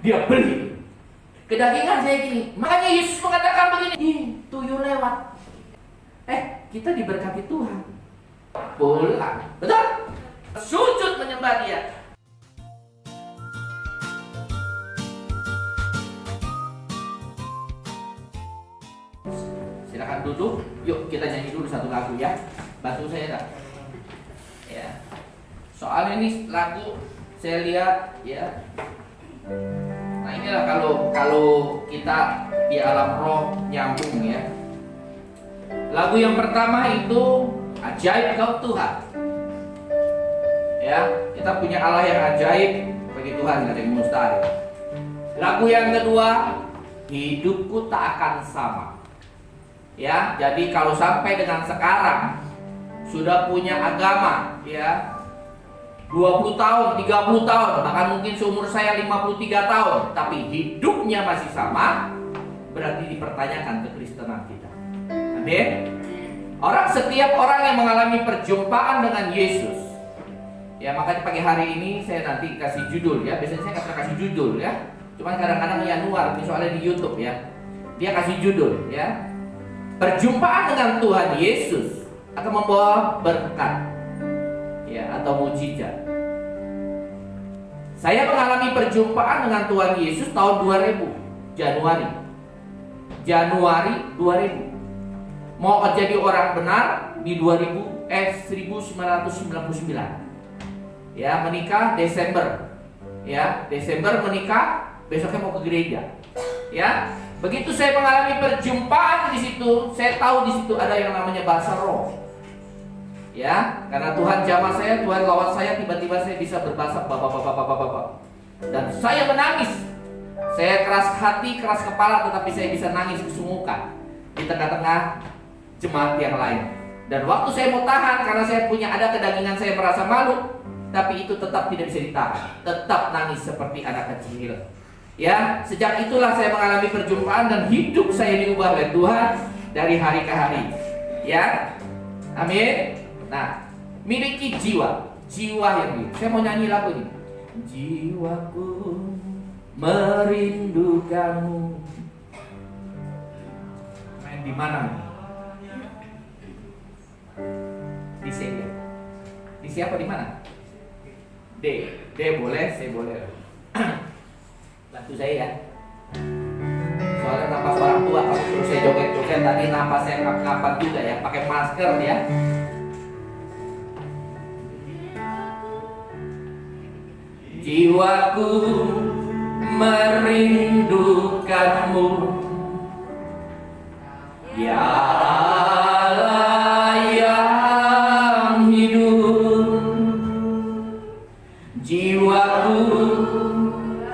dia beli. Kedagingan saya gini. Makanya Yesus mengatakan begini, tuyul lewat. Kita diberkati Tuhan. Pulang. Betul? Sujud menyembah Dia. Silakan duduk. Yuk kita nyanyi dulu satu lagu ya. Bantu saya dah. Ya. Soalnya ini lagu saya lihat ya. Nah inilah kalau kita di alam roh nyambung ya. Lagu yang pertama itu Ajaib Kau Tuhan. Ya, kita punya Allah yang ajaib, bagi Tuhan nggak ada yang mustahil. Lagu yang kedua, Hidupku Tak Akan Sama. Ya, jadi kalau sampai dengan sekarang sudah punya agama ya 20 tahun, 30 tahun, bahkan mungkin seumur saya 53 tahun, tapi hidupnya masih sama, berarti dipertanyakan kekristenan kita. Amin. Setiap orang yang mengalami perjumpaan dengan Yesus, ya makanya pagi hari ini saya nanti kasih judul ya. Biasanya saya nggak pernah kasih judul ya. Cuman kadang-kadang Yanuar, soalnya di YouTube ya, dia kasih judul ya. Perjumpaan dengan Tuhan Yesus akan membawa berkat ya atau mujizat. Saya mengalami perjumpaan dengan Tuhan Yesus tahun 2000 Januari 2000. Mau jadi orang benar di 1999. Ya, menikah Desember. Ya, Desember menikah, besoknya mau ke gereja. Ya, begitu saya mengalami perjumpaan di situ, saya tahu di situ ada yang namanya bahasa roh. Ya, karena Tuhan jamah saya, Tuhan lawat saya, tiba-tiba saya bisa berbahasa bapak. Dan saya menangis. Saya keras hati, keras kepala, tetapi saya bisa nangis kesunggukan di tengah-tengah jemaat yang lain. Dan waktu saya mau tahan, karena saya punya ada kedagingan, saya merasa malu, tapi itu tetap tidak bisa ditahan. Tetap nangis seperti anak kecil. Ya, sejak itulah saya mengalami perjumpaan dan hidup saya diubah oleh Tuhan dari hari ke hari. Ya, amin. Nah, miliki jiwa yang ini. Saya mau nyanyi lagu ini. Jiwaku merindukanmu. Main di mana nih? Di C ya? Di siapa di mana? D boleh, C boleh. Bantu saya ya. Soalnya napas orang tua, kalau suruh saya joget-joget tadi napas saya ngap-ngapan juga ya, pakai masker ya. Jiwaku merindukanmu, ya Allah yang hidup. Jiwaku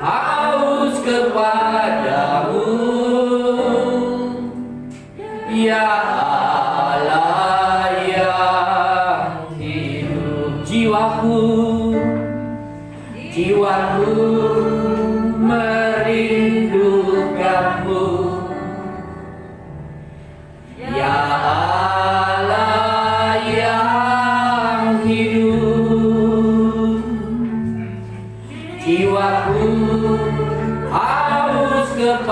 haus kepadamu, ya Allah yang hidup. Jiwaku merindukanmu, ya Allah yang hidup. Jiwaku haus kepadamu,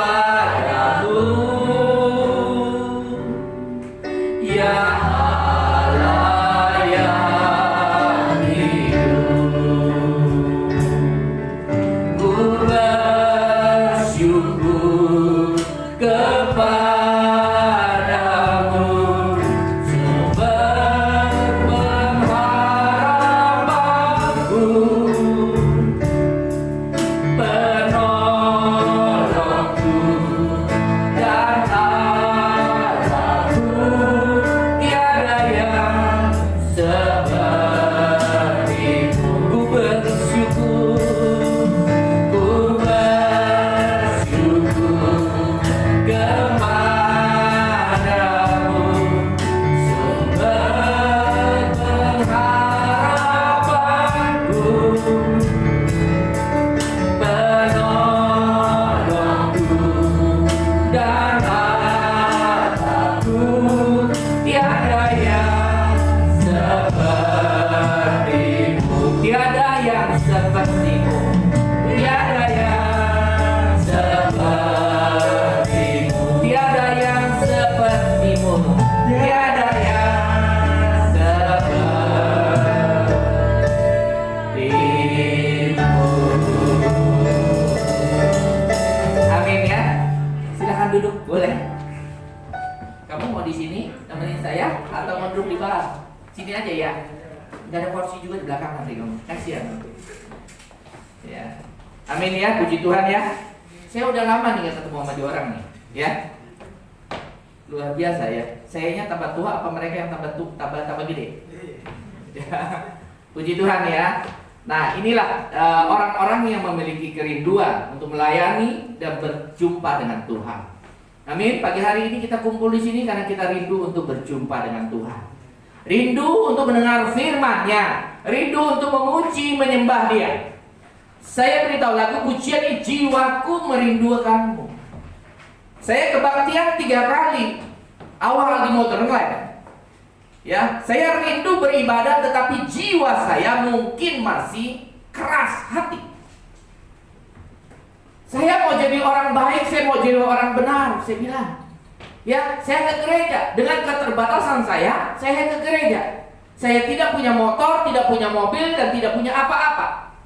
Sini aja ya. Nggak ada kursi juga di belakang nanti kamu. Kasihan nanti. Ya. Amin ya, puji Tuhan ya. Saya udah lama nih gak ketemu sama dia orang nih, ya. Luar biasa ya. Sayanya tambah tua apa mereka yang tambah gede? Ya. Puji Tuhan ya. Nah, inilah orang-orang yang memiliki kerinduan untuk melayani dan berjumpa dengan Tuhan. Amin. Pagi hari ini kita kumpul di sini karena kita rindu untuk berjumpa dengan Tuhan. Rindu untuk mendengar firman-Nya, rindu untuk memuji menyembah Dia. Saya beritahu lagu pujian ini, jiwaku merindukanmu. Saya kebaktian 3 kali awal di Modernland. Ya, saya rindu beribadah tetapi jiwa saya mungkin masih keras hati. Saya mau jadi orang baik, saya mau jadi orang benar, saya bilang. Ya, saya ke gereja. Dengan keterbatasan saya ke gereja. Saya tidak punya motor, tidak punya mobil, dan tidak punya apa-apa.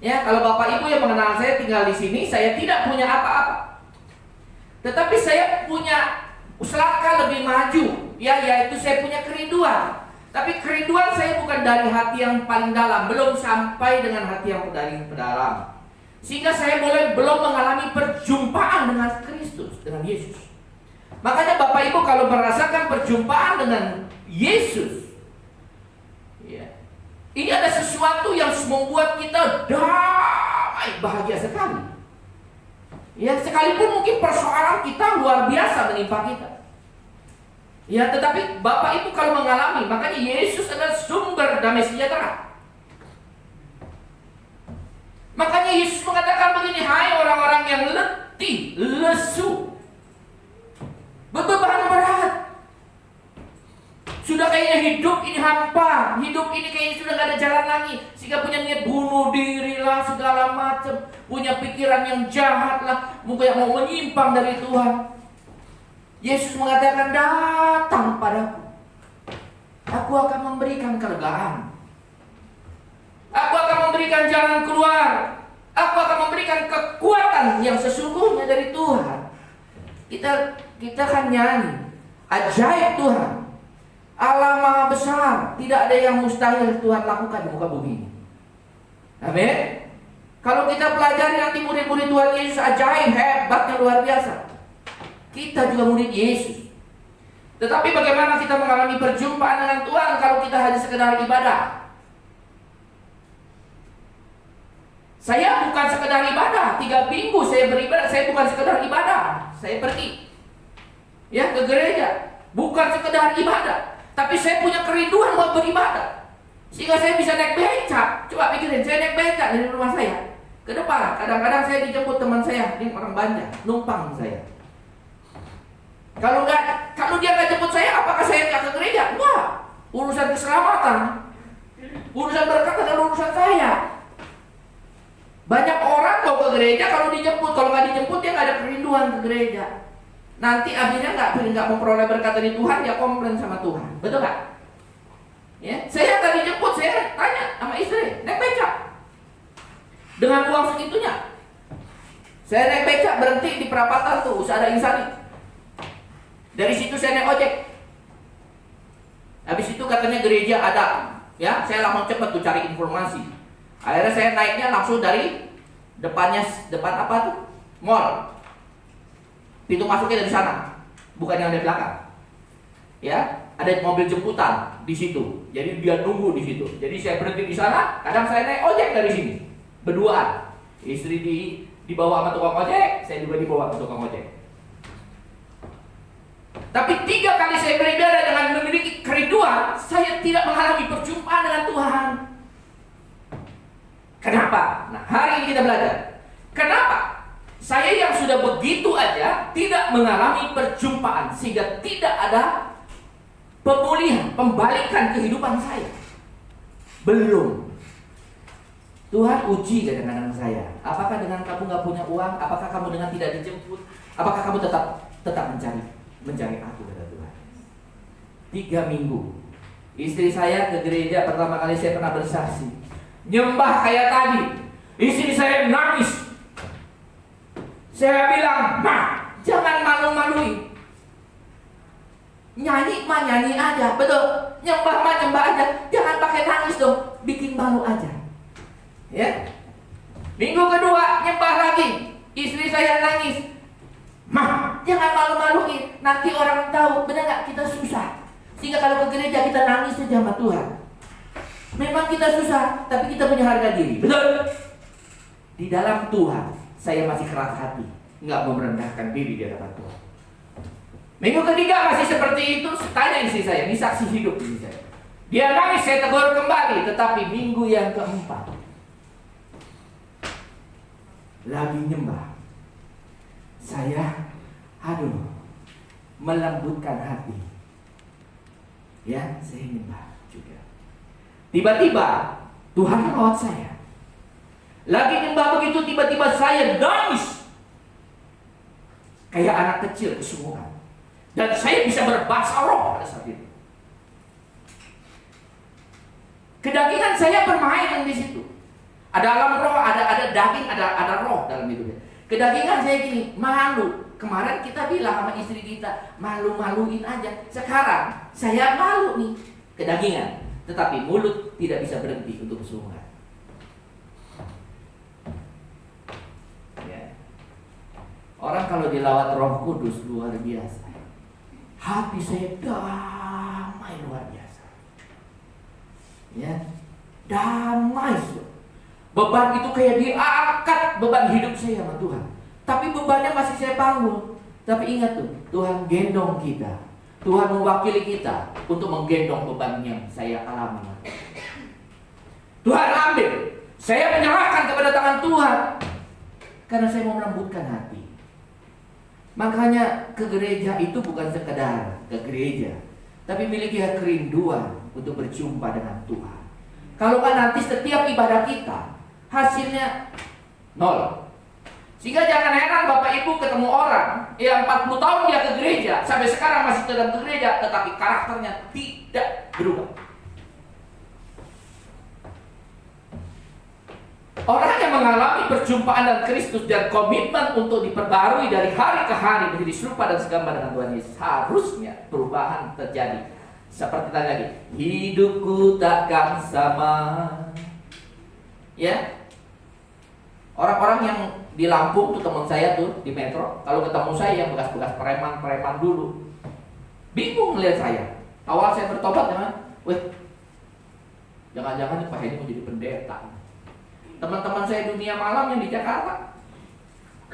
Ya, kalau Bapak Ibu yang mengenal saya tinggal di sini, saya tidak punya apa-apa. Tetapi saya punya selangkah lebih maju, ya, yaitu saya punya kerinduan. Tapi kerinduan saya bukan dari hati yang paling dalam, belum sampai dengan hati yang paling dalam. Sehingga saya belum mengalami perjumpaan dengan Kristus, dengan Yesus. Makanya Bapak Ibu kalau merasakan perjumpaan dengan Yesus, ya, ini ada sesuatu yang membuat kita damai, bahagia sekali. Ya, sekalipun mungkin persoalan kita luar biasa menimpa kita. Ya, tetapi Bapak Ibu kalau mengalami, makanya Yesus adalah sumber damai sejahtera. Makanya Yesus mengatakan begini, hai orang-orang yang letih, lesu, beban berat. Sudah kayaknya hidup ini hampa, hidup ini kayaknya sudah gak ada jalan lagi, sehingga punya niat bunuh diri lah, segala macam, punya pikiran yang jahat lah, mungkin yang mau menyimpang dari Tuhan. Yesus mengatakan, datang padaku, aku akan memberikan kelegaan, aku akan memberikan jalan keluar, aku akan memberikan kekuatan yang sesungguhnya dari Tuhan. Kita kan nyanyi, ajaib Tuhan, Allah Maha Besar, tidak ada yang mustahil Tuhan lakukan di muka bumi. Amin. Kalau kita pelajari nanti murid-murid Tuhan Yesus, ajaib, hebatnya luar biasa. Kita juga murid Yesus. Tetapi bagaimana kita mengalami perjumpaan dengan Tuhan kalau kita hanya sekedar ibadah? Saya bukan sekedar ibadah, 3 minggu saya beribadah, saya bukan sekedar ibadah. Saya pergi, ya, ke gereja, bukan sekedar ibadah. Tapi saya punya kerinduan buat beribadah, sehingga saya bisa naik becak. Coba pikirin, saya naik becak dari rumah saya ke depan. Kadang-kadang saya dijemput teman saya, ini orang Banjar, numpang saya. Kalau dia nggak jemput saya, apakah saya nggak ke gereja? Enggak. Urusan keselamatan, urusan berkat adalah urusan saya. Banyak orang mau ke gereja kalau dijemput, kalau nggak dijemput dia nggak ada kerinduan ke gereja. Nanti akhirnya nggak memperoleh berkat dari Tuhan, dia komplain sama Tuhan, betul nggak? Ya, saya nggak dijemput, saya tanya sama istri, naik becak dengan uang segitunya. Saya naik becak berhenti di perapatan tuh, usaha ada insani. Dari situ saya naik ojek. Habis itu katanya gereja ada, ya, saya langsung cepat tuh cari informasi. Akhirnya saya naiknya langsung dari depan apa tuh? Mall. Pintu masuknya dari sana, bukan yang dari belakang. Ya, ada mobil jemputan di situ. Jadi dia nunggu di situ. Jadi saya berhenti di sana. Kadang saya naik ojek dari sini, berduaan. Istri dibawa sama tukang ojek, saya juga dibawa ke tukang ojek. Tapi 3 kali saya beribadah dengan memiliki kerinduan, saya tidak mengalami perjumpaan dengan Tuhan. Kenapa? Nah, hari ini kita belajar. Kenapa? Saya yang sudah begitu aja tidak mengalami perjumpaan, sehingga tidak ada pemulihan, pembalikan kehidupan saya. Belum. Tuhan uji kadang-kadang saya. Apakah dengan kamu nggak punya uang? Apakah kamu dengan tidak dijemput? Apakah kamu tetap mencari aku, kata Tuhan. 3 minggu. Istri saya ke gereja pertama kali saya pernah bersaksi. Nyembah kayak tadi. Istri saya nangis. Saya bilang, jangan malu-malui. Nyanyi mah nyanyi aja, betul. Nyembah mah nyembah aja. Jangan pakai nangis dong, bikin malu aja. Ya. Minggu kedua nyembah lagi, istri saya nangis. Mah, jangan malu-maluin. Nanti orang tahu, benar nggak kita susah. Sehingga kalau ke gereja kita nangis saja sama Tuhan. Memang kita susah, tapi kita punya harga diri. Betul. Di dalam Tuhan, saya masih keras hati, nggak mau merendahkan diri di hadapan Tuhan. Minggu ketiga masih seperti itu. Tanya istri saya, ini saksi hidup istri saya. Dia nangis, saya tegur kembali. Tetapi minggu yang keempat, lagi nyembah, saya melembutkan hati. Ya, saya nyembah juga. Tiba-tiba Tuhan merawat saya. Lagi nyembah begitu, tiba-tiba saya nangis kayak anak kecil kesungukan. Dan saya bisa berbahasa roh pada saat itu. Kedagingan saya bermain di situ. Ada alam roh, ada daging, ada roh dalam hidupnya. Kedagingan saya gini, malu. Kemarin kita bilang sama istri kita, malu-maluin aja. Sekarang saya malu nih, kedagingan. Tetapi mulut tidak bisa berhenti untuk kesungguhan. Ya. Orang kalau dilawat Roh Kudus luar biasa. Hati saya damai luar biasa. Ya, damai. Beban itu kayak diangkat, beban hidup saya sama Tuhan. Tapi bebannya masih saya panggul. Tapi ingat tuh, Tuhan gendong kita. Tuhan mewakili kita untuk menggendong beban yang saya alami. Tuhan ambil, saya menyerahkan kepada tangan Tuhan. Karena saya mau melembutkan hati. Makanya ke gereja itu bukan sekedar ke gereja, tapi miliki kerinduan untuk berjumpa dengan Tuhan. Kalau kan nanti setiap ibadah kita hasilnya nol. Sehingga jangan heran Bapak Ibu ketemu orang yang 40 tahun dia ke gereja, sampai sekarang masih tetap ke gereja, tetapi karakternya tidak berubah. Orang yang mengalami perjumpaan dengan Kristus dan komitmen untuk diperbarui dari hari ke hari menjadi serupa dan segambar dengan Tuhan Yesus, harusnya perubahan terjadi. Seperti tadi lagi, hidupku takkan sama. Ya, orang-orang yang di Lampung tuh teman saya tuh di metro, kalau ketemu saya yang bekas-bekas preman dulu, bingung melihat saya. Awal saya bertobat jangan, jangan-jangan Pak Hedi mau jadi pendeta. Teman-teman saya dunia malam yang di Jakarta,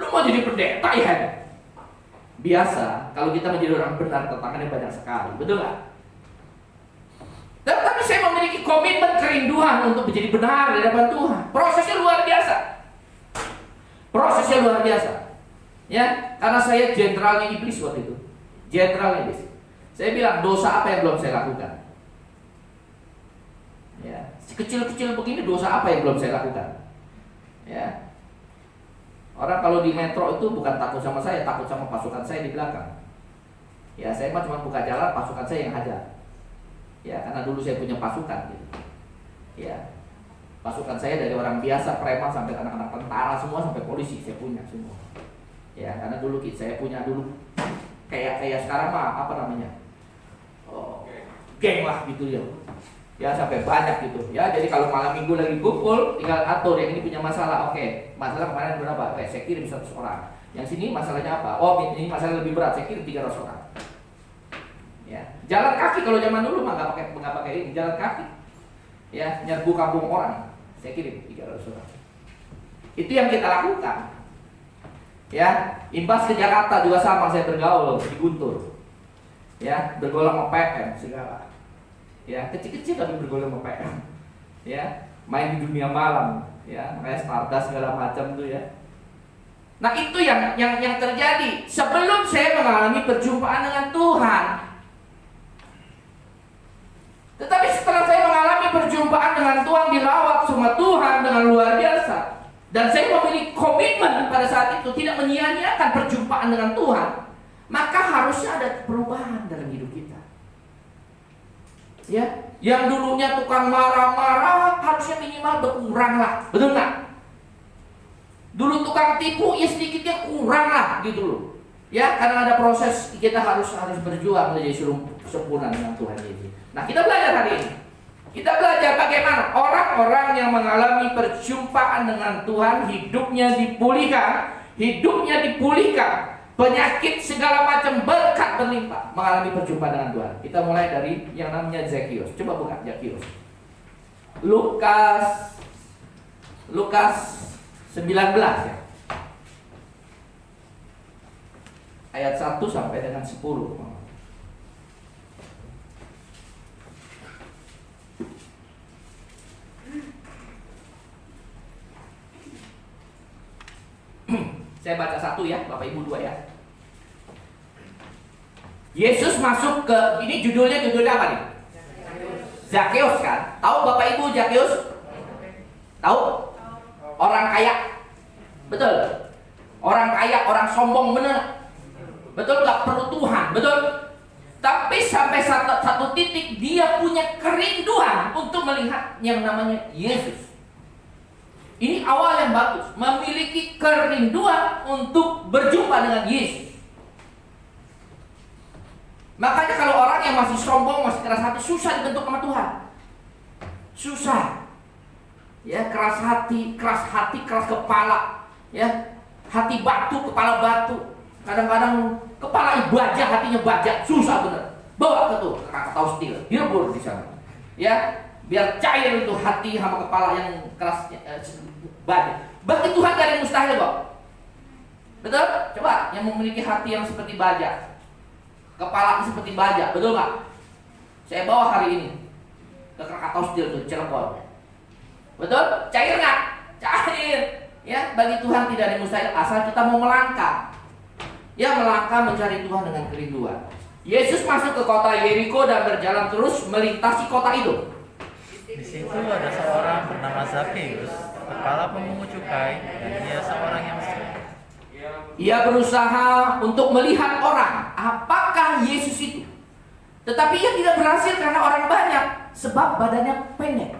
lu mau jadi pendeta ya? Biasa, kalau kita menjadi orang benar tantangannya banyak sekali, betul nggak? Tapi saya memiliki komitmen kerinduan untuk menjadi benar di hadapan Tuhan. Prosesnya luar biasa. Prosesnya luar biasa. Ya, karena saya jenderalnya iblis waktu itu. Jenderal iblis. Saya bilang, dosa apa yang belum saya lakukan? Ya, kecil-kecil begini dosa apa yang belum saya lakukan? Ya. Orang kalau di metro itu bukan takut sama saya, takut sama pasukan saya di belakang. Ya, saya mah cuma buka jalan, pasukan saya yang hajar. Ya, karena dulu saya punya pasukan gitu. Ya. Pasukan saya dari orang biasa, preman sampai anak-anak tentara semua sampai polisi saya punya semua. Ya, karena dulu saya punya dulu kayak sekarang mah apa namanya? Geng lah gitu ya. Ya sampai banyak gitu. Ya, jadi kalau malam minggu lagi kumpul tinggal atur yang ini punya masalah. Oke, masalah kemarin berapa? Saya kirim 100 orang. Yang sini masalahnya apa? Oh, ini masalah lebih berat, saya kirim 300 orang. Ya, jalan kaki kalau zaman dulu mah nggak pakai ini, jalan kaki. Ya, nyerbu kampung orang, saya kirim 300 orang. Itu yang kita lakukan. Ya, imbas ke Jakarta juga sama, saya bergaul di Guntur. Ya, bergaul sama PM segala. Ya, kecil-kecil tapi bergaul sama PM. Ya, main di dunia malam. Ya, makanya Stardust segala macam tuh ya. Nah, itu yang terjadi sebelum saya mengalami perjumpaan dengan Tuhan. Tetapi setelah saya mengalami perjumpaan dengan Tuhan, dirawat sama Tuhan dengan luar biasa, dan saya memiliki komitmen pada saat itu tidak menyia-nyiakan perjumpaan dengan Tuhan, maka harusnya ada perubahan dalam hidup kita. Ya, yang dulunya tukang marah-marah harusnya minimal berkurang lah, betul nggak? Dulu tukang tipu ya sedikitnya kurang lah gitu loh. Ya, karena ada proses kita harus berjuang menjadi sempurna dengan Tuhan Yesus. Nah, kita belajar hari ini. Kita belajar bagaimana orang-orang yang mengalami perjumpaan dengan Tuhan hidupnya dipulihkan, penyakit segala macam berkat berlimpah, mengalami perjumpaan dengan Tuhan. Kita mulai dari yang namanya Zakius. Coba buka Zakius. Lukas 19 ya. Ayat 1 sampai dengan 10. Saya baca 1 ya, Bapak Ibu 2 ya. Yesus masuk ke, ini judulnya apa nih? Zakius kan? Tahu Bapak Ibu Zakius? Tahu? Orang kaya. Betul. Orang kaya, orang sombong bener. Betul, gak perlu Tuhan, betul. Tapi sampai satu titik dia punya kerinduan untuk melihat yang namanya Yesus. Ini awal yang bagus, memiliki kerinduan untuk berjumpa dengan Yesus. Makanya kalau orang yang masih sombong, masih keras hati, susah dibentuk sama Tuhan. Susah. Ya, keras hati, keras kepala. Ya, hati batu, kepala batu. Kadang-kadang kepalanya baja, hatinya baja, susah bener. Bawa ke tuh, tahu steel, dilebur di sana. Ya, biar cair itu hati sama kepala yang keras baja. Bagi Tuhan gak ada yang mustahil kok. Betul? Coba yang memiliki hati yang seperti baja, kepala seperti baja, betul nggak? Saya bawa hari ini ke Krakatau Steel tuh, Cirebon. Betul? Cair nggak? Cair. Ya, bagi Tuhan tidak ada yang mustahil asal kita mau melangkah. Ya, melangkah mencari Tuhan dengan kerinduan. Yesus masuk ke kota Yeriko dan berjalan terus melintasi kota itu. Di situ ada seorang bernama Zakius, kepala pemungut cukai, dan dia seorang yang miskin. Ia berusaha untuk melihat orang, apakah Yesus itu. Tetapi ia tidak berhasil karena orang banyak, sebab badannya pendek.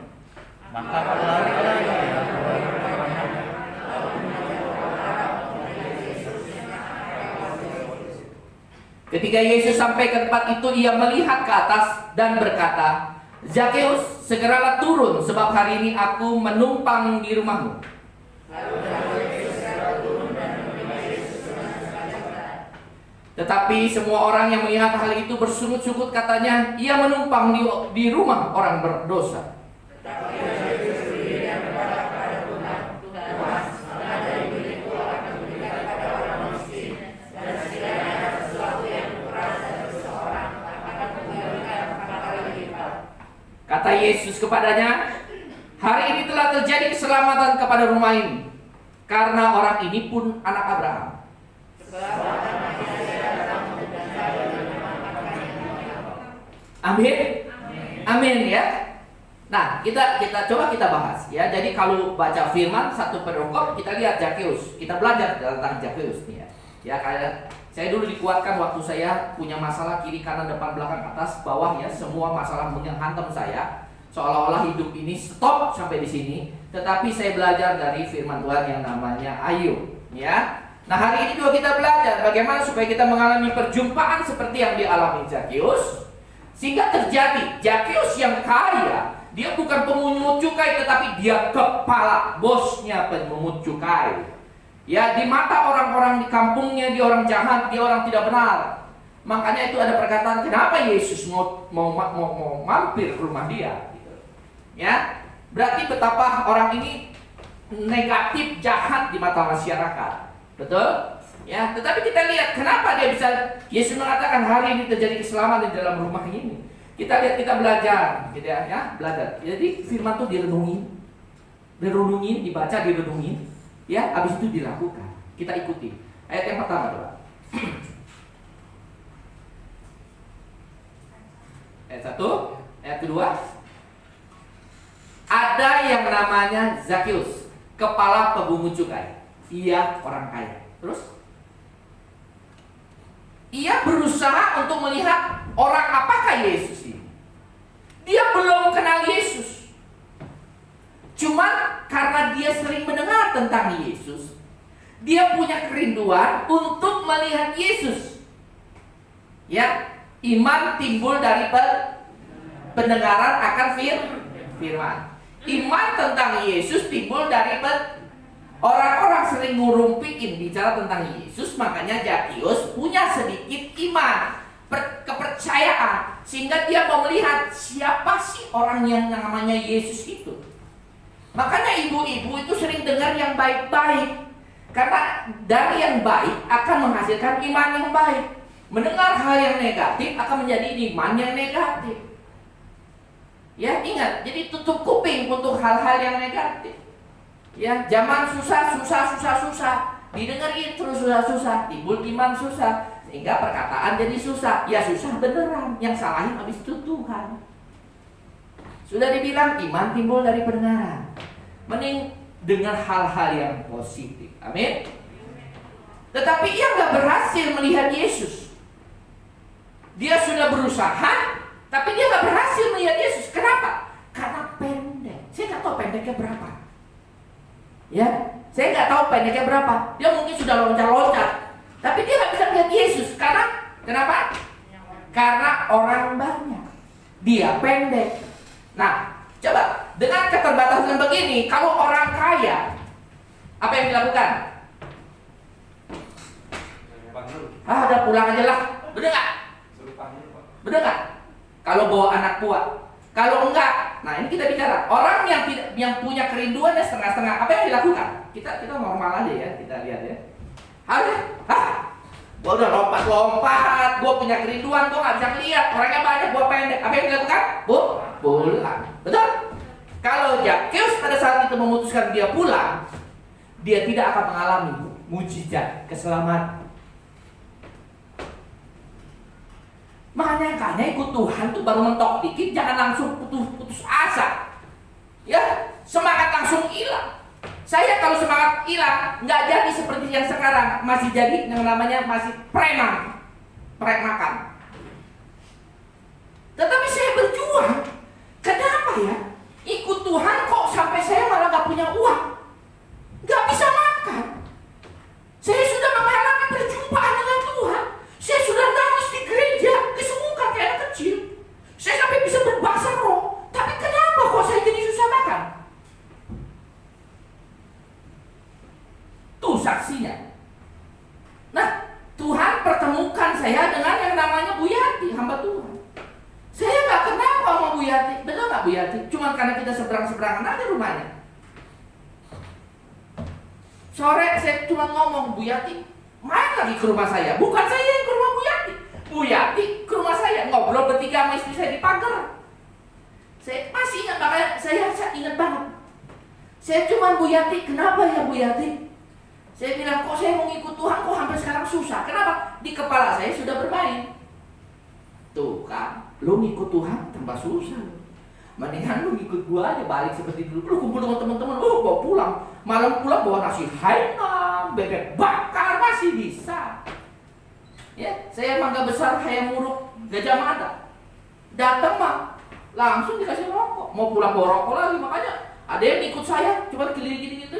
Maka berlarilah dia. Ketika Yesus sampai ke tempat itu, ia melihat ke atas dan berkata, Zakius, segeralah turun, sebab hari ini aku menumpang di rumahmu. Tetapi semua orang yang melihat hal itu bersungut-sungut, katanya, ia menumpang di rumah orang berdosa. Kata Yesus kepadanya, hari ini telah terjadi keselamatan kepada rumah ini, karena orang ini pun anak Abraham. Amin. Amin ya. Nah, kita coba kita bahas ya. Jadi kalau baca firman 1 Perongkop, kita lihat Zakius. Kita belajar tentang Zakius nih ya. Ya, kayak saya dulu dikuatkan waktu saya punya masalah kiri kanan depan belakang atas bawah ya, semua masalah menghantam saya. Seolah-olah hidup ini stop sampai di sini. Tetapi saya belajar dari firman Tuhan yang namanya Ayub ya. Nah, hari ini juga kita belajar bagaimana supaya kita mengalami perjumpaan seperti yang dialami Zakius. Sehingga terjadi Zakius yang kaya, dia bukan pemungut cukai, tetapi dia kepala bosnya pemungut cukai. Ya, di mata orang-orang di kampungnya dia orang jahat, dia orang tidak benar. Makanya itu ada perkataan, kenapa Yesus mau mampir ke rumah dia? Gitu. Ya, berarti betapa orang ini negatif, jahat di mata masyarakat. Betul? Ya, tetapi kita lihat kenapa dia bisa, Yesus mengatakan hari ini terjadi keselamatan di dalam rumah ini. Kita lihat, kita belajar, gitu ya, belajar. Jadi firman itu direnungin, dibaca, direnungin, ya, habis itu dilakukan. Kita ikuti. Ayat yang pertama coba. Ayat 1, ayat kedua. Ada yang namanya Zakius, kepala pemungut cukai. Ia orang kaya. Terus? Ia berusaha untuk melihat orang apakah Yesus ini. Dia belum kenal Yesus. Cuma karena dia sering mendengar tentang Yesus, Dia punya kerinduan untuk melihat Yesus. Ya, iman timbul dari pendengaran akan firman. Iman tentang Yesus timbul dari orang-orang sering ngurumpiin bicara tentang Yesus, makanya Zakius punya sedikit iman, kepercayaan, sehingga dia mau melihat siapa sih orang yang namanya Yesus itu. Makanya ibu-ibu itu sering dengar yang baik-baik, karena dari yang baik akan menghasilkan iman yang baik. Mendengar hal yang negatif akan menjadi iman yang negatif. Ya, ingat, jadi tutup kuping untuk hal-hal yang negatif. Ya, zaman susah, didengarin terus susah, timbul iman susah, sehingga perkataan jadi susah. Ya susah beneran, yang salahin habis itu Tuhan. Sudah dibilang iman timbul dari pendengaran. Mending dengar hal-hal yang positif. Amin. Tetapi ia nggak berhasil melihat Yesus. Dia sudah berusaha, tapi dia nggak berhasil melihat Yesus. Kenapa? Karena pendek. Saya nggak tahu pendeknya berapa. Ya, saya nggak tahu pendeknya berapa. Dia mungkin sudah loncat-loncat, tapi dia nggak bisa melihat Yesus. Karena kenapa? Karena orang banyak. Dia pendek. Nah, coba dengan keterbatasan begini, kalau orang kaya, apa yang dilakukan? Udah pulang aja lah. Bener nggak? Bener nggak? Kalau bawa anak buah, kalau enggak, nah ini kita bicara orang yang punya kerinduan ya setengah-setengah. Apa yang dilakukan? Kita normal aja ya, kita lihat ya. Gua udah lompat, gua punya kerinduan, gua nggak bisa lihat, orangnya banyak, gua pendek. Apa yang dilakukan? Pulang. Betul? Kalau Zakius pada saat itu memutuskan dia pulang, dia tidak akan mengalami mujizat keselamatan. Makanya ikut Tuhan tuh baru mentok dikit, jangan langsung putus asa. Ya, semangat langsung hilang. Saya kalau semangat hilang, nggak jadi seperti yang sekarang, masih jadi yang namanya masih premakan. Tetapi saya berjuang. Kenapa ya? Ikut Tuhan kok sampai saya malah nggak punya uang, nggak bisa makan. Saya sudah mengalami perjumpaan dengan Tuhan. Saya sudah nangis di gereja, kesemukan kayak anak kecil. Saya sampai bisa berbahasa roh. Tapi kenapa kok saya jadi susah makan? Tuh saksinya. Nah, Tuhan pertemukan saya dengan yang namanya Bu Yati, hamba Tuhan. Saya nggak kenal sama Bu Yati. Betul nggak Bu Yati? Cuma karena kita seberang-seberangan aja rumahnya. Sore saya cuma ngomong, Bu Yati main lagi ke rumah saya. Bukan saya yang ke rumah Bu Yati. Bu Yati ke rumah saya, ngobrol bertiga sama istri saya di pagar. Saya masih ingat, makanya saya ingat banget. Saya cuma Bu Yati, kenapa ya Bu Yati? Saya bilang, kok saya mau ngikut Tuhan, kok sampai sekarang susah. Kenapa? Di kepala saya sudah bermain. Tuh kan, lu ngikut Tuhan tambah susah. Mendingan lu ngikut gua aja, balik seperti dulu. Lu kumpul dengan teman-teman, bawa pulang. Malam pulang bawa nasi hainam, bebek bakar, masih bisa. Ya, saya mangga besar kayak muruk Gajah Mada. Datang mah langsung dikasih rokok. Mau pulang bawa rokok lagi, makanya ada yang ikut saya, cuma keliling gitu.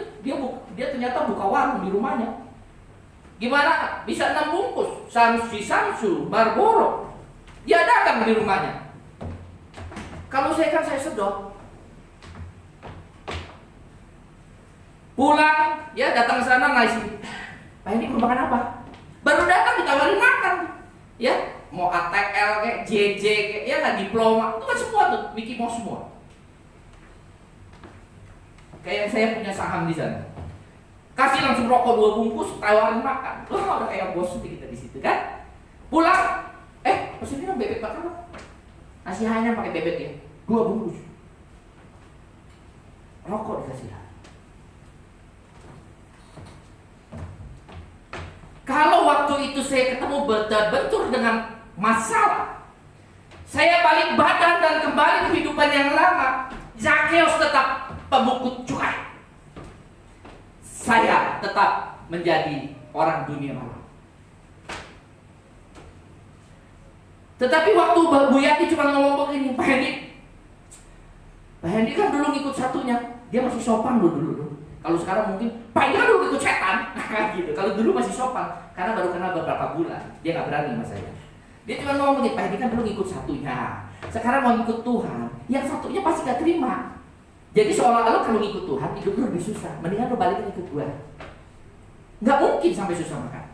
Dia ternyata buka warung di rumahnya. Gimana? Bisa 6 bungkus Samsu, Marlboro. Dia datang di rumahnya. Kalau saya kan saya sedot. Pulang, ya datang ke sana nasi. Pak ini mau makan apa? Baru datang ditawarin makan. Ya, mau ATL kayak JJ kayak ya nggak diploma, itu kan semua tuh Mickey Mouse semua. Kayak saya punya saham di sana. Kasih langsung rokok 2 bungkus, tawarin makan. Wah, udah kayak bos kita di situ kan. Pulang, pesennya bebek bakar Pak. Nasi hanya pakai bebek ya, 2 bungkus. Rokok dikasih. Kalau waktu itu saya ketemu bentur dengan masalah, saya balik badan dan kembali kehidupan yang lama, Zakius tetap pemukul cukai. Saya tetap menjadi orang dunia malam. Tetapi waktu Bu Yati cuma ngomong begini, Pak Hendi kan dulu ngikut satunya, dia masih sopan dulu. Kalau sekarang mungkin, Pak ini kan dulu ikut setan. Gitu. Kalau dulu masih sopan, karena baru kenal beberapa bulan, dia nggak berani sama saya. Dia cuma ngomong begini, Pak ini kan dulu ikut satunya. Sekarang mau ikut Tuhan, yang satunya pasti gak terima. Jadi seolah-olah kalau ngikut Tuhan, hidup lu lebih susah. Mendingan lu balikin ikut gua. Nggak mungkin sampai susah makan.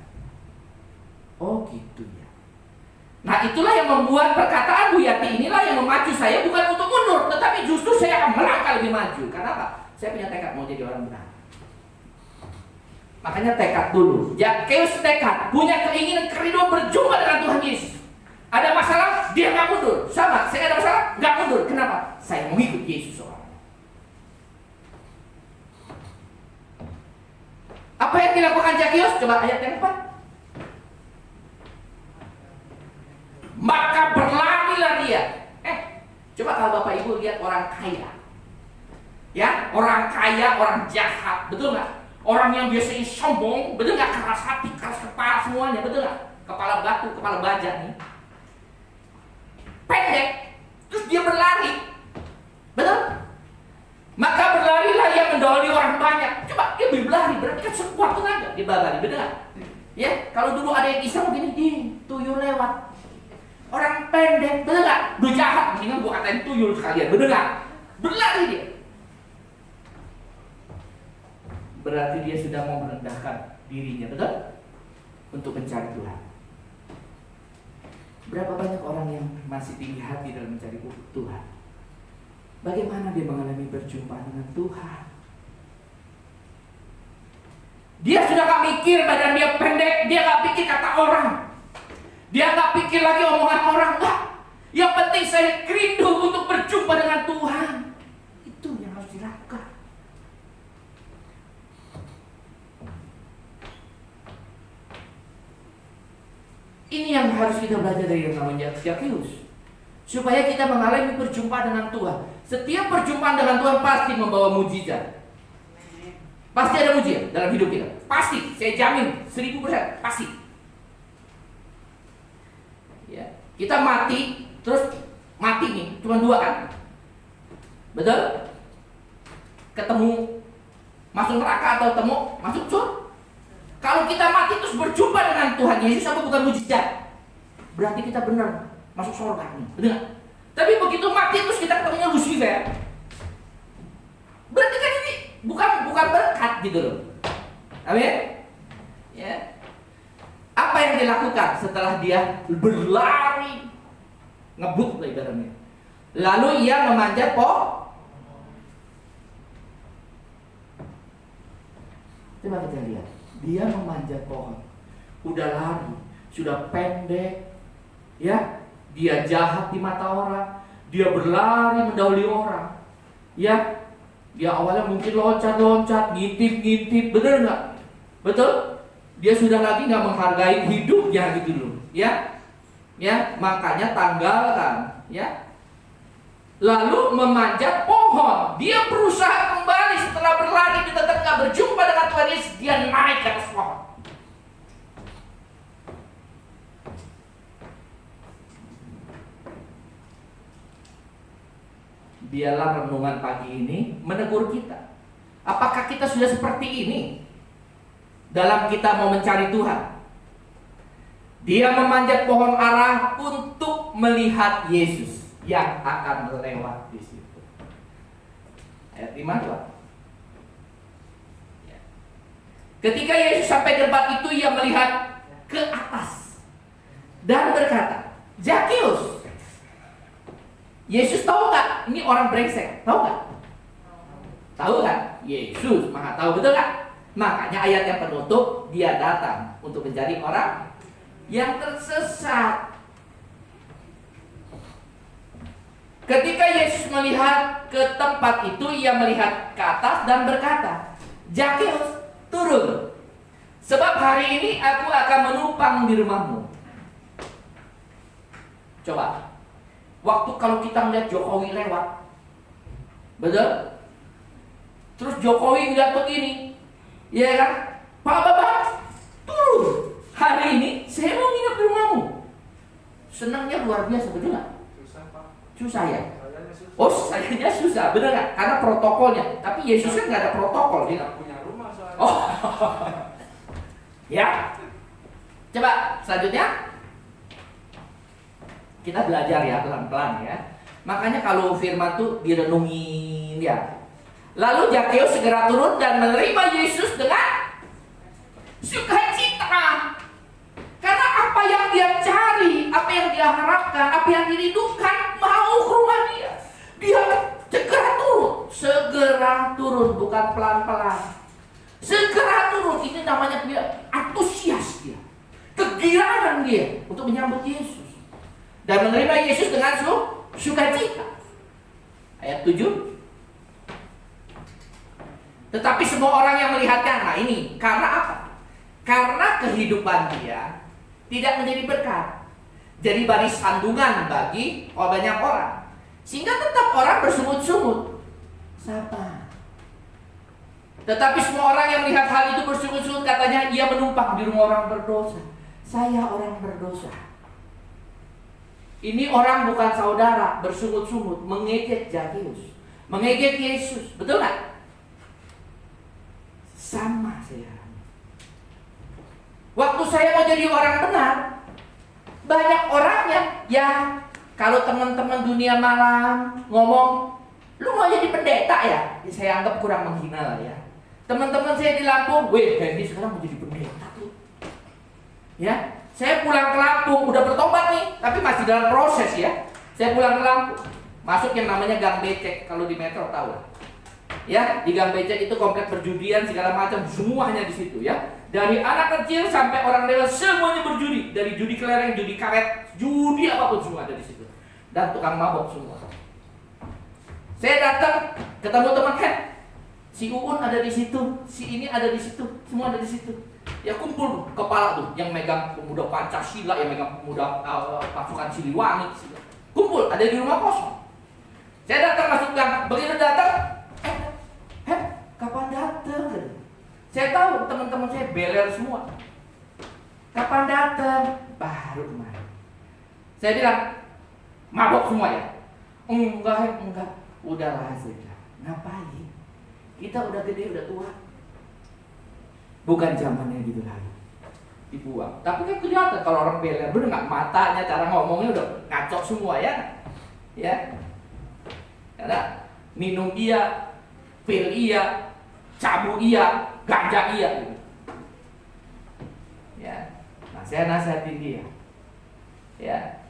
Oh gitu ya. Nah itulah yang membuat perkataan Bu Yati inilah yang memacu saya bukan untuk mundur, tetapi justru saya akan melangkah lebih maju. Karena apa? Saya punya tekad mau jadi orang benar. Makanya tekad dulu. Zakheus tekad, punya keinginan kerinduan berjumpa dengan Tuhan Yesus. Ada masalah, dia nggak mundur. Sama, saya ada masalah, nggak mundur. Kenapa? Saya mau ikut Yesus orang. Apa yang dilakukan Zakheus? Coba ayat yang 4. Maka berlarilah dia. Coba kalau Bapak Ibu lihat orang kaya, ya, orang kaya, orang jahat, betul nggak? Orang yang biasanya sombong, betul nggak? Keras hati, keras kepala semuanya, betul nggak? Kepala batu, kepala baja nih, pendek, terus dia berlari, betul? Maka berlarilah ia mendahului orang banyak. Coba dia berlari, berarti kan sekuat tenaga dia berlari, betul nggak? Ya, kalau dulu ada yang iseng begini, tuyul lewat. Orang pendek, bener gak? Udah jahat, mendingan gua katain tuyul sekalian, bener gak? Berlari dia. Berarti dia sudah mau merendahkan dirinya, betul? Untuk mencari Tuhan. Berapa banyak orang yang masih tinggi hati dalam mencari Tuhan? Bagaimana dia mengalami berjumpa dengan Tuhan? Dia sudah gak mikir badan dia pendek, dia gak pikir kata orang. Dia nggak pikir lagi omongan orang, enggak. Yang penting saya rindu untuk berjumpa dengan Tuhan. Itu yang harus dilakukan. Ini yang harus kita belajar dari yang namanya Zakheus. Supaya kita mengalami perjumpaan dengan Tuhan. Setiap perjumpaan dengan Tuhan pasti membawa mujizat. Pasti ada mujizat dalam hidup kita. Pasti, saya jamin 1000%, pasti. Ya, kita mati, terus mati nih, cuma 2 kan? Betul? Ketemu masuk neraka atau ketemu masuk surga? Kalau kita mati terus berjumpa dengan Tuhan Yesus, apa bukan mujizat? Berarti kita benar masuk surga nih, benar? Tapi begitu mati terus kita ketemunya Lucifer, berarti kan ini bukan berkat gitu loh. Amin? Ya. Apa yang dilakukan setelah dia berlari, ngebut lah ibaratnya. Lalu ia memanjat pohon. Coba kita lihat, dia memanjat pohon. Udah lari, sudah pendek, ya. Dia jahat di mata orang, dia berlari mendahului orang, ya. Dia awalnya mungkin loncat-loncat, ngintip-ngintip, bener nggak? Betul? Dia sudah lagi nggak menghargai hidupnya gitu loh, ya, makanya tanggalkan, ya. Lalu memanjat pohon, dia berusaha kembali setelah berlari, dia tetap nggak berjumpa dengan Tuhan Yesus, dia naik ke atas pohon. Biarlah renungan pagi ini menegur kita. Apakah kita sudah seperti ini? Dalam kita mau mencari Tuhan, dia memanjat pohon ara untuk melihat Yesus yang akan lewat di situ. Ayat 5 2. Ketika Yesus sampai di tempat itu, ia melihat ke atas dan berkata, Zakheus. Yesus tahu nggak? Ini orang brengsek, tahu nggak? Tahu kan? Yesus maha tahu, betul kan? Makanya ayat yang penutup, dia datang untuk menjadi orang yang tersesat. Ketika Yesus melihat ke tempat itu, ia melihat ke atas dan berkata, Zakheus, turun. Sebab hari ini aku akan menumpang di rumahmu. Coba, waktu kalau kita melihat Jokowi lewat, betul? Terus Jokowi ngeliat begini, ya kan? Pak Bapak, turun. Hari ini saya mau nginep di rumahmu. Senangnya luar biasa, betul nggak? Susah, Pak. Susah ya? Kayaknya susah. Oh, sayanya susah, bener nggak? Karena protokolnya. Tapi Yesus kan nggak ada protokol, dia nggak punya rumah soalnya. Oh, ya. Coba selanjutnya kita belajar ya pelan-pelan ya. Makanya kalau firman tuh direnungin ya. Lalu Zakheus segera turun dan menerima Yesus dengan sukacita. Karena apa yang dia cari, apa yang dia harapkan, apa yang dirindukan mau ke rumah dia. Dia segera turun, bukan pelan-pelan. Segera turun, ini namanya dia antusias dia. Kegirangan dia untuk menyambut Yesus. Dan menerima Yesus dengan sukacita. Ayat 7. Tetapi semua orang yang melihatnya, nah ini karena apa? Karena kehidupan dia tidak menjadi berkat, jadi baris sandungan bagi banyak orang, sehingga tetap orang bersungut-sungut. Sabar. Tetapi semua orang yang melihat hal itu bersungut-sungut, katanya ia menumpang di rumah orang berdosa. Saya orang berdosa. Ini orang bukan saudara, bersungut-sungut, mengejek Zakheus, mengejek Yesus, betul nggak? Sama saya. Waktu saya mau jadi orang benar, banyak orangnya yang kalau teman-teman dunia malam ngomong, lu mau jadi pendeta ya? Saya anggap kurang menghina lah ya. Teman-teman saya di Lampung, weh, Hendy sekarang mau jadi pendeta tuh. Ya, saya pulang ke Lampung, udah bertobat nih, tapi masih dalam proses ya. Saya pulang ke Lampung, masuk yang namanya Gang Becek, kalau di Metro tahu lah. Ya, di Gang Becek itu komplek perjudian segala macam, semuanya di situ ya. Dari anak kecil sampai orang dewasa semuanya berjudi, dari judi kelereng, judi karet, judi apapun semua ada di situ. Dan tukang mabok semua. Saya datang ketemu teman kan, si Uun ada di situ, si ini ada di situ, semua ada di situ. Ya kumpul kepala tuh, yang megang pemuda Pancasila, yang megang pemuda pasukan Siliwangi, kumpul ada di rumah kosong. Saya datang masuk gang, begitu datang. Kapan datang? Saya tahu teman-teman saya beler semua. Kapan datang? Baru kemarin. Saya bilang, mabok semua ya? Enggak. Udahlah, saya bilang. Ngapain? Kita udah gede, udah tua. Bukan zamannya gitu lagi. Dibuang. Tapi kan kelihatan kalau orang beler, bener nggak? Matanya, cara ngomongnya udah ngaco semua ya. Ya. Karena minum iya, pil iya, cabu iya, ganja iya gitu. Ya. Nah, saya nasihatin dia. Ya.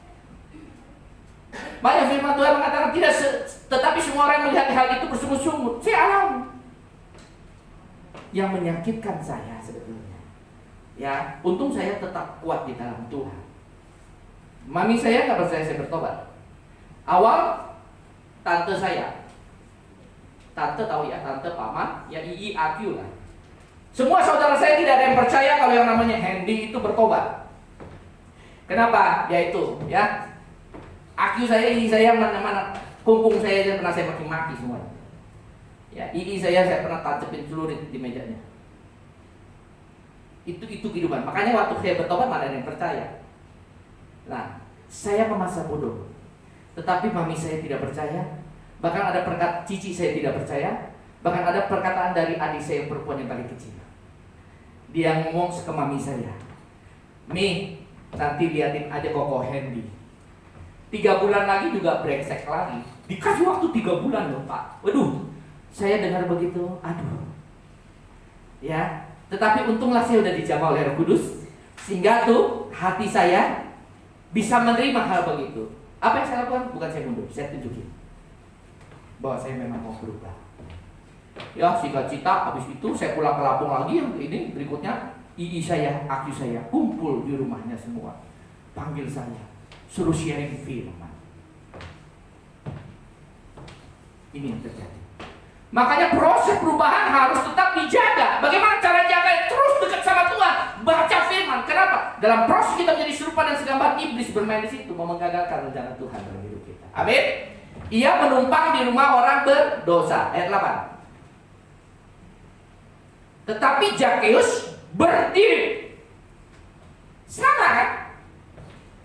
Banyak firman Tuhan mengatakan tidak tetapi semua orang yang melihat hal itu bersungut-sungut. Saya alami. Yang menyakitkan saya sebetulnya. Ya, untung saya tetap kuat di dalam Tuhan. Mami saya nggak percaya saya bertobat. Awal tante saya, tante tahu ya, tante paman, ya Ii Akiu lah. Semua saudara saya tidak ada yang percaya kalau yang namanya Hendy itu bertobat. Kenapa? Yaitu ya, Akiu saya, Ii saya, mana-mana kungkung saya pernah saya maki-maki semua. Ya, Ii saya pernah tancapin celurit di mejanya. Itu kehidupan. Makanya waktu saya bertobat mana ada yang percaya. Nah, saya memasa bodoh. Tetapi mami saya tidak percaya. Bahkan ada perkataan cici saya tidak percaya. Bahkan ada perkataan dari adik saya yang perempuan yang paling kecil. Dia ngomong ke mami saya, Mi, nanti liatin aja koko Hendy. 3 bulan lagi juga brengsek lagi. Dikasih waktu 3 bulan loh Pak. Waduh, saya dengar begitu, aduh. Ya, tetapi untunglah saya udah dijamah oleh Roh Kudus, sehingga tuh hati saya bisa menerima hal begitu. Apa yang saya lakukan? Bukan saya mundur, saya tunjukin bahwa saya memang mau berubah. Ya, cita-cita. Habis itu saya pulang ke Lampung lagi. Yang ini berikutnya, Ii saya, Akiu saya kumpul di rumahnya semua. Panggil saya, suruh sharing firman. Ini yang terjadi. Makanya proses perubahan harus tetap dijaga. Bagaimana cara jaga? Terus dekat sama Tuhan, baca firman. Kenapa? Dalam proses kita menjadi serupa dan segambar, iblis bermain di situ, mau menggagalkan rencana Tuhan dalam hidup kita. Amin. Ia menumpang di rumah orang berdosa. Ayat 8. Tetapi Zakheus berdiri. Sama kan?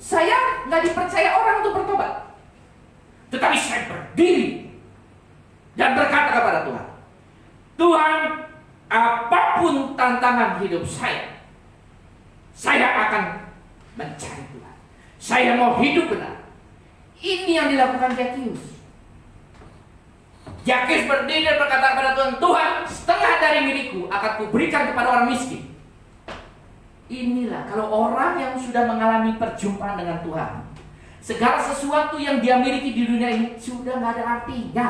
Saya nggak dipercaya orang untuk bertobat. Tetapi saya berdiri hidup saya akan mencari Tuhan. Saya mau hidup benar. Ini yang dilakukan Zakheus. Zakheus berdiri dan berkata kepada Tuhan, Tuhan, setengah dari milikku akan kuberikan kepada orang miskin. Inilah kalau orang yang sudah mengalami perjumpaan dengan Tuhan, segala sesuatu yang dia miliki di dunia ini sudah nggak ada artinya.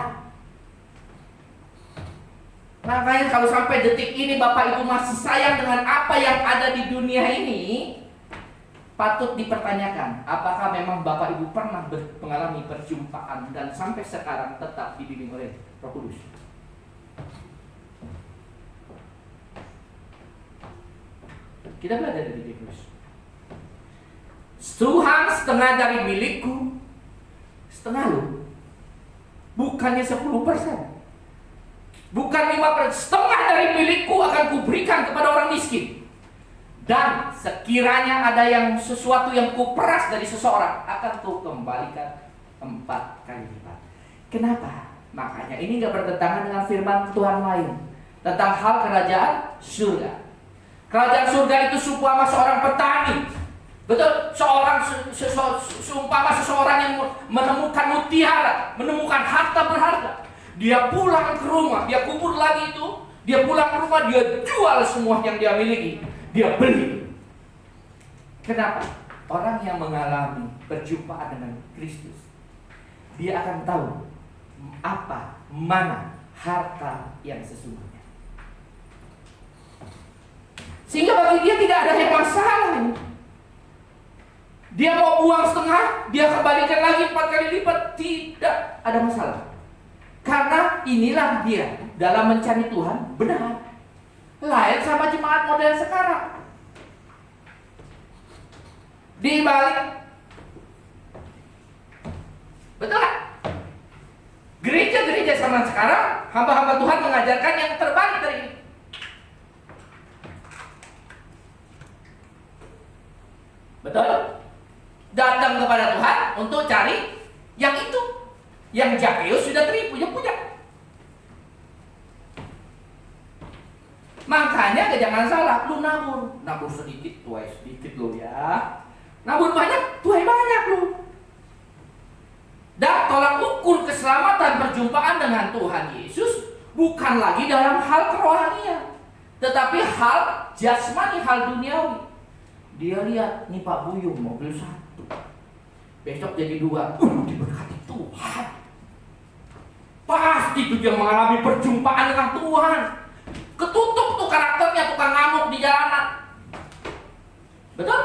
Makanya kalau sampai detik ini Bapak Ibu masih sayang dengan apa yang ada di dunia ini, patut dipertanyakan, apakah memang Bapak Ibu pernah mengalami perjumpaan dan sampai sekarang tetap dibimbing oleh Roh Kudus? Kita belajar dari Zakheus. Tuhan, setengah dari milikku, setengah lu. Bukannya 10%, bukan 5%, setengah dari milikku akan kuberikan kepada orang miskin. Dan sekiranya ada yang sesuatu yang kuperas dari seseorang, akan kukembalikan 4 kali lipat. Kenapa? Makanya ini gak bertentangan dengan firman Tuhan lain tentang hal kerajaan surga. Kerajaan surga itu seumpama seorang petani. Betul, seumpama seseorang yang menemukan mutiara, menemukan harta berharga. Dia pulang ke rumah, dia kubur lagi itu, dia pulang ke rumah, dia jual semua yang dia miliki, dia beli. Kenapa? Orang yang mengalami perjumpaan dengan Kristus, dia akan tahu mana harta yang sesungguhnya. Sehingga bagi dia tidak ada yang masalah ini. Dia mau buang setengah, dia kembalikan lagi 4 kali lipat, tidak ada masalah. Karena inilah dia dalam mencari Tuhan benar. Lain sama jemaat modern sekarang. Di balik, betul gak? Gereja-gereja zaman sekarang, hamba-hamba Tuhan mengajarkan yang terbalik dari ini. Betul? Datang kepada Tuhan untuk cari yang itu, yang Zakheus sudah terima, yang punya. Makanya jangan salah, lu nabur sedikit, tuai sedikit lo ya. Nabur banyak, tuai banyak lu. Dan tolak ukur keselamatan perjumpaan dengan Tuhan Yesus bukan lagi dalam hal kerohanian, tetapi hal jasmani, hal duniawi. Dia lihat nih Pak Buyung mobil 1, besok jadi 2, diberkati Tuhan. Pasti itu dia mengalami perjumpaan dengan Tuhan. Ketutup tuh karakternya tukang ngamuk di jalanan. Betul?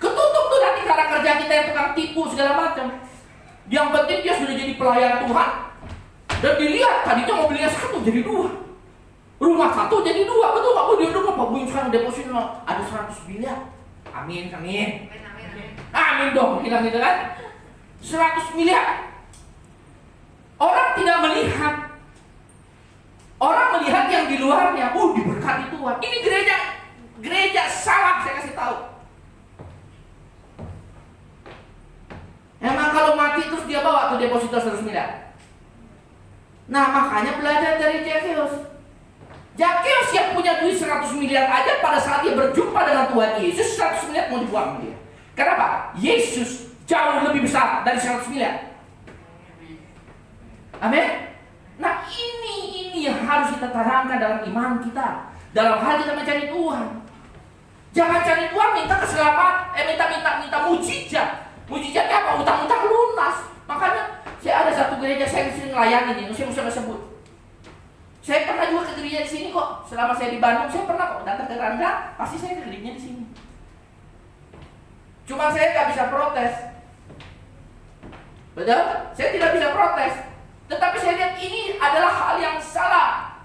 Ketutup tuh nanti cara kerja kita yang tukang tipu segala macam. Yang penting dia sudah jadi pelayan Tuhan. Dan dilihat tadinya mobilnya 1 jadi 2, rumah 1 jadi 2. Betul Pak Buyung? Dia Pak Buyung sekarang depositnya ada 100 miliar. Amin. Amin dong, bilang gitu kan. 100 miliar. Orang tidak melihat. Orang melihat yang di luarnya. Diberkati Tuhan. Ini gereja salah, saya kasih tahu. Emang kalau mati terus dia bawa tuh deposito 100 miliar. Nah makanya belajar dari Zakheus. Zakheus yang punya duit 100 miliar aja pada saat dia berjumpa dengan Tuhan Yesus, 100 miliar mau dibuang dia. Kenapa? Yesus jauh lebih besar dari 100 miliar. Amin. Nah ini yang harus kita tanamkan dalam iman kita, dalam hal kita mencari Tuhan. Jangan cari Tuhan minta keselamatan, minta mujizat. Mujizatnya apa? Utang-utang lunas. Makanya saya ada satu gereja saya sering layani nih, saya bisa sebut. Saya pernah juga ke gereja di sini kok. Selama saya di Bandung, saya pernah kok datang ke Rangga, pasti saya ke gerejanya di sini. Cuma saya nggak bisa protes. Betul? Saya tidak bisa protes. Tetapi saya lihat ini adalah hal yang salah.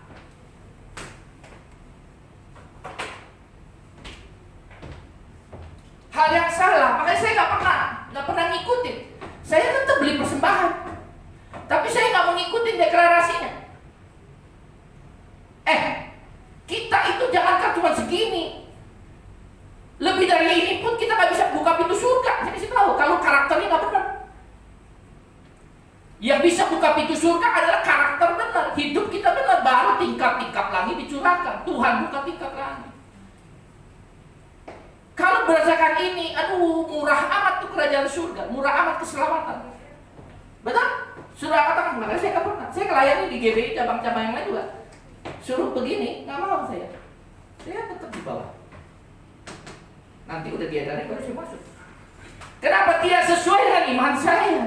Hal yang salah. Makanya saya nggak pernah ngikutin. Saya tetap beli persembahan, tapi saya nggak mau ngikutin deklarasinya. Kita itu jangankan cuma segini. Lebih dari ini pun kita nggak bisa buka pintu surga. Saya kasih tahu kalau karakternya nggak benar. Yang bisa buka pintu surga adalah karakter benar, hidup kita benar, baru tingkat-tingkat langit dicurahkan. Tuhan buka tingkat langit. ini, aduh murah amat tuh kerajaan surga, murah amat keselamatan. Betul? Sudah katakan, makanya saya nggak pernah. Saya kelayani di GBI cabang-cabang yang lain juga. Suruh begini, nggak mau saya. Saya tetap di bawah. Nanti udah diadain baru saya masuk. Kenapa tidak sesuai dengan iman saya?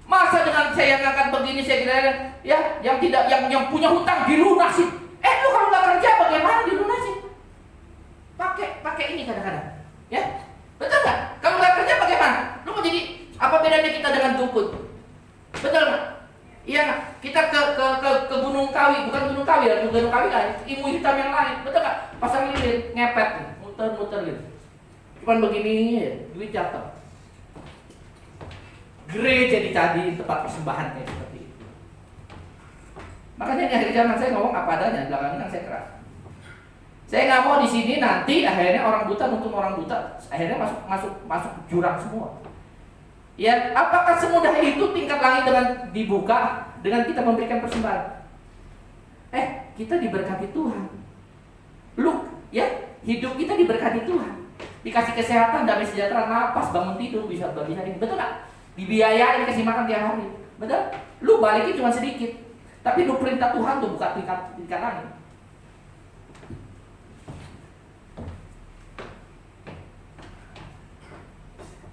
Masa dengan saya ngangkat begini saya kira ya, yang punya hutang dilunasin. Lu kalau nggak kerja bagaimana dilunasin? Pakai ini kadang-kadang. Ya, betul nggak? Kalau nggak kerja bagaimana? Lu mau jadi apa bedanya kita dengan dukun? Betul nggak? Iya nggak? Kita ke Gunung Kawi, bukan Gunung Kawi ya, Gunung Kawi lain, ilmu hitam yang lain, betul nggak? Pasang lilin, ngepet, muter-muter gitu. Cuman begini, ya, duit jatuh. Gereja dicari tempat persembahan kayak seperti itu. Makanya di akhir zaman saya ngomong apa adanya, belakangan kan saya keras. Saya nggak mau di sini nanti akhirnya orang buta nuntun orang buta, akhirnya masuk jurang semua. Ya, apakah semudah itu tingkat langit dengan dibuka dengan kita memberikan persembahan? Kita diberkati Tuhan. Hidup kita diberkati Tuhan. Dikasih kesehatan, damai sejahtera, napas, bangun tidur, bisa ini. Betul nggak? Dibiayain, dikasih makan tiap hari. Betul? Lu balikin cuma sedikit. Tapi lu perintah Tuhan tuh buka tingkat langit.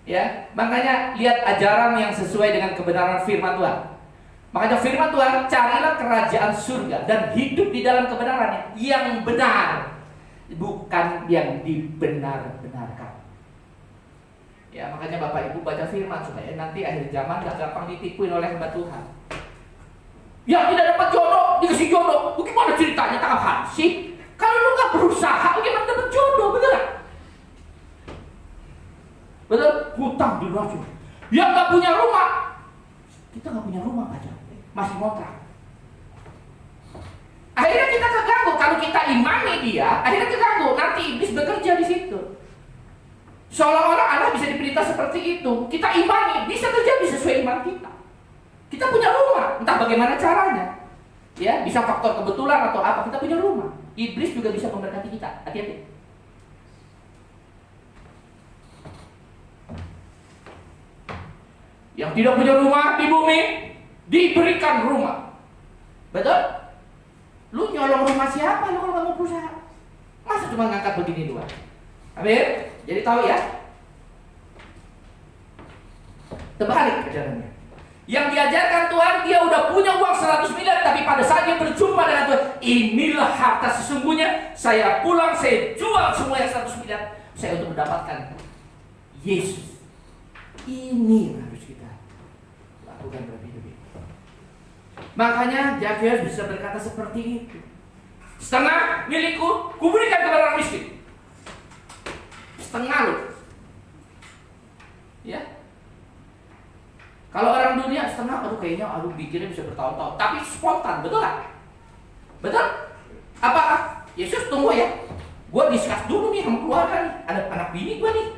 Ya, makanya lihat ajaran yang sesuai dengan kebenaran firman Tuhan. Makanya firman Tuhan, carilah kerajaan surga dan hidup di dalam kebenarannya yang benar, bukan yang dibenar-benarkan. Ya, makanya Bapak Ibu baca firman supaya nanti akhir zaman gak gampang ditipuin oleh hamba Tuhan. Yang tidak dapat jodoh, dikasih jodoh. Bagaimana ceritanya, tak apa sih? Kalau lu gak berusaha, bagaimana dapat jodoh, betul gak? Betul? Hutang di luar. Yang gak punya rumah, kita gak punya rumah aja, masih ngontrak. Akhirnya kita keganggu. Kalau kita imani dia, akhirnya keganggu. Nanti iblis bekerja di situ. Seolah-olah Allah bisa diperintah seperti itu. Kita imani, bisa terjadi sesuai iman kita. Kita punya rumah, entah bagaimana caranya. Ya, bisa faktor kebetulan atau apa, kita punya rumah. Iblis juga bisa memberkati kita. Hati-hati. Yang tidak punya rumah di bumi diberikan rumah. Betul? Lu nyolong rumah siapa lu kalau nggak mau berusaha? Masa cuma ngangkat begini doang? Amin. Jadi tahu ya. Terbalik ajarannya. Yang diajarkan Tuhan, dia udah punya uang 100 miliar, tapi pada saat dia berjumpa dengan Tuhan, inilah harta sesungguhnya. Saya pulang, saya jual semua yang 100 miliar, saya untuk mendapatkan Yesus. Ini harus kita lakukan dalam hidup ini. Makanya Zakheus bisa berkata seperti itu. Setengah milikku, kuberikan kepada orang miskin. Setengah loh. Ya. Kalau orang dunia setengah, kayaknya bikinnya bisa bertahun-tahun. Tapi spontan, betul gak? Betul? Apa? Yesus tunggu ya. Gue diskus dulu nih sama keluarga nih. Ada anak bini gue nih.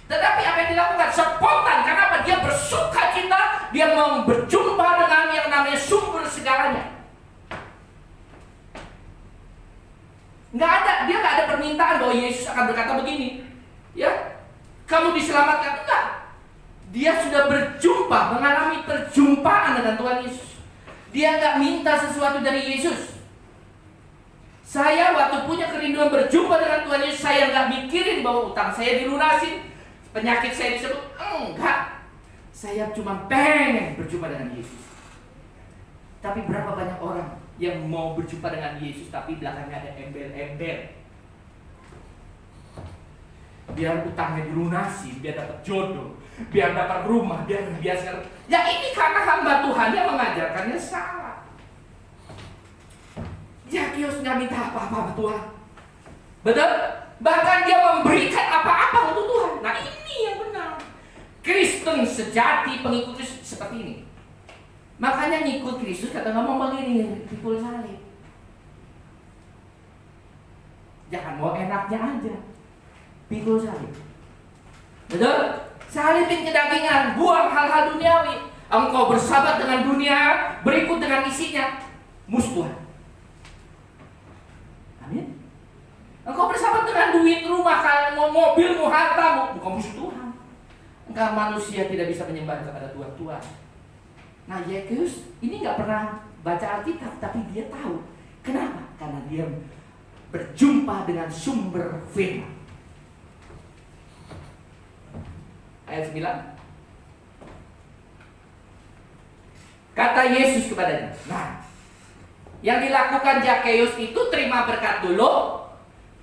Tetapi apa yang dilakukan? Spontan. Kenapa? Dia bersuka cita. Dia mau berjumpa dengan yang namanya sumber segalanya. Dia nggak ada permintaan bahwa Yesus akan berkata begini. Ya, kamu diselamatkan. Enggak. Dia sudah berjumpa, mengalami perjumpaan dengan Tuhan Yesus. Dia nggak minta sesuatu dari Yesus. Saya waktu punya kerinduan berjumpa dengan Tuhan Yesus, saya nggak mikirin bahwa utang saya dilunasin, penyakit saya disebut. Enggak. Saya cuma pengen berjumpa dengan Yesus. Tapi berapa banyak orang yang mau berjumpa dengan Yesus tapi belakangnya ada embel-embel. Biar utangnya dilunasi, biar dapat jodoh, biar dapat rumah, biar biasa. Ya ini karena hamba Tuhan yang mengajarkannya salah. Zakheus nggak minta apa-apa sama Tuhan. Betul? Bahkan dia memberikan apa-apa untuk Tuhan. Nah ini yang benar. Kristen sejati, pengikut Kristus seperti ini. Makanya ngikut Kristus kata ngomong begini, pikul salib. Jangan mau enaknya aja, pikul salib. Betul? Salibin kedagingan, buang hal-hal duniawi. Engkau bersahabat dengan dunia, berikut dengan isinya, musuh Tuhan. Amin. Engkau bersahabat dengan duit, rumah, mobilmu, hartamu, bukan musuh Tuhan. Engkau manusia tidak bisa menyembah kepada Tuhan. Nah, Yesus ini nggak pernah baca Alkitab, tapi dia tahu. Kenapa? Karena dia berjumpa dengan sumber firman. Ayat 9. Kata Yesus kepadanya. Nah, yang dilakukan Zakeus itu terima berkat dulu,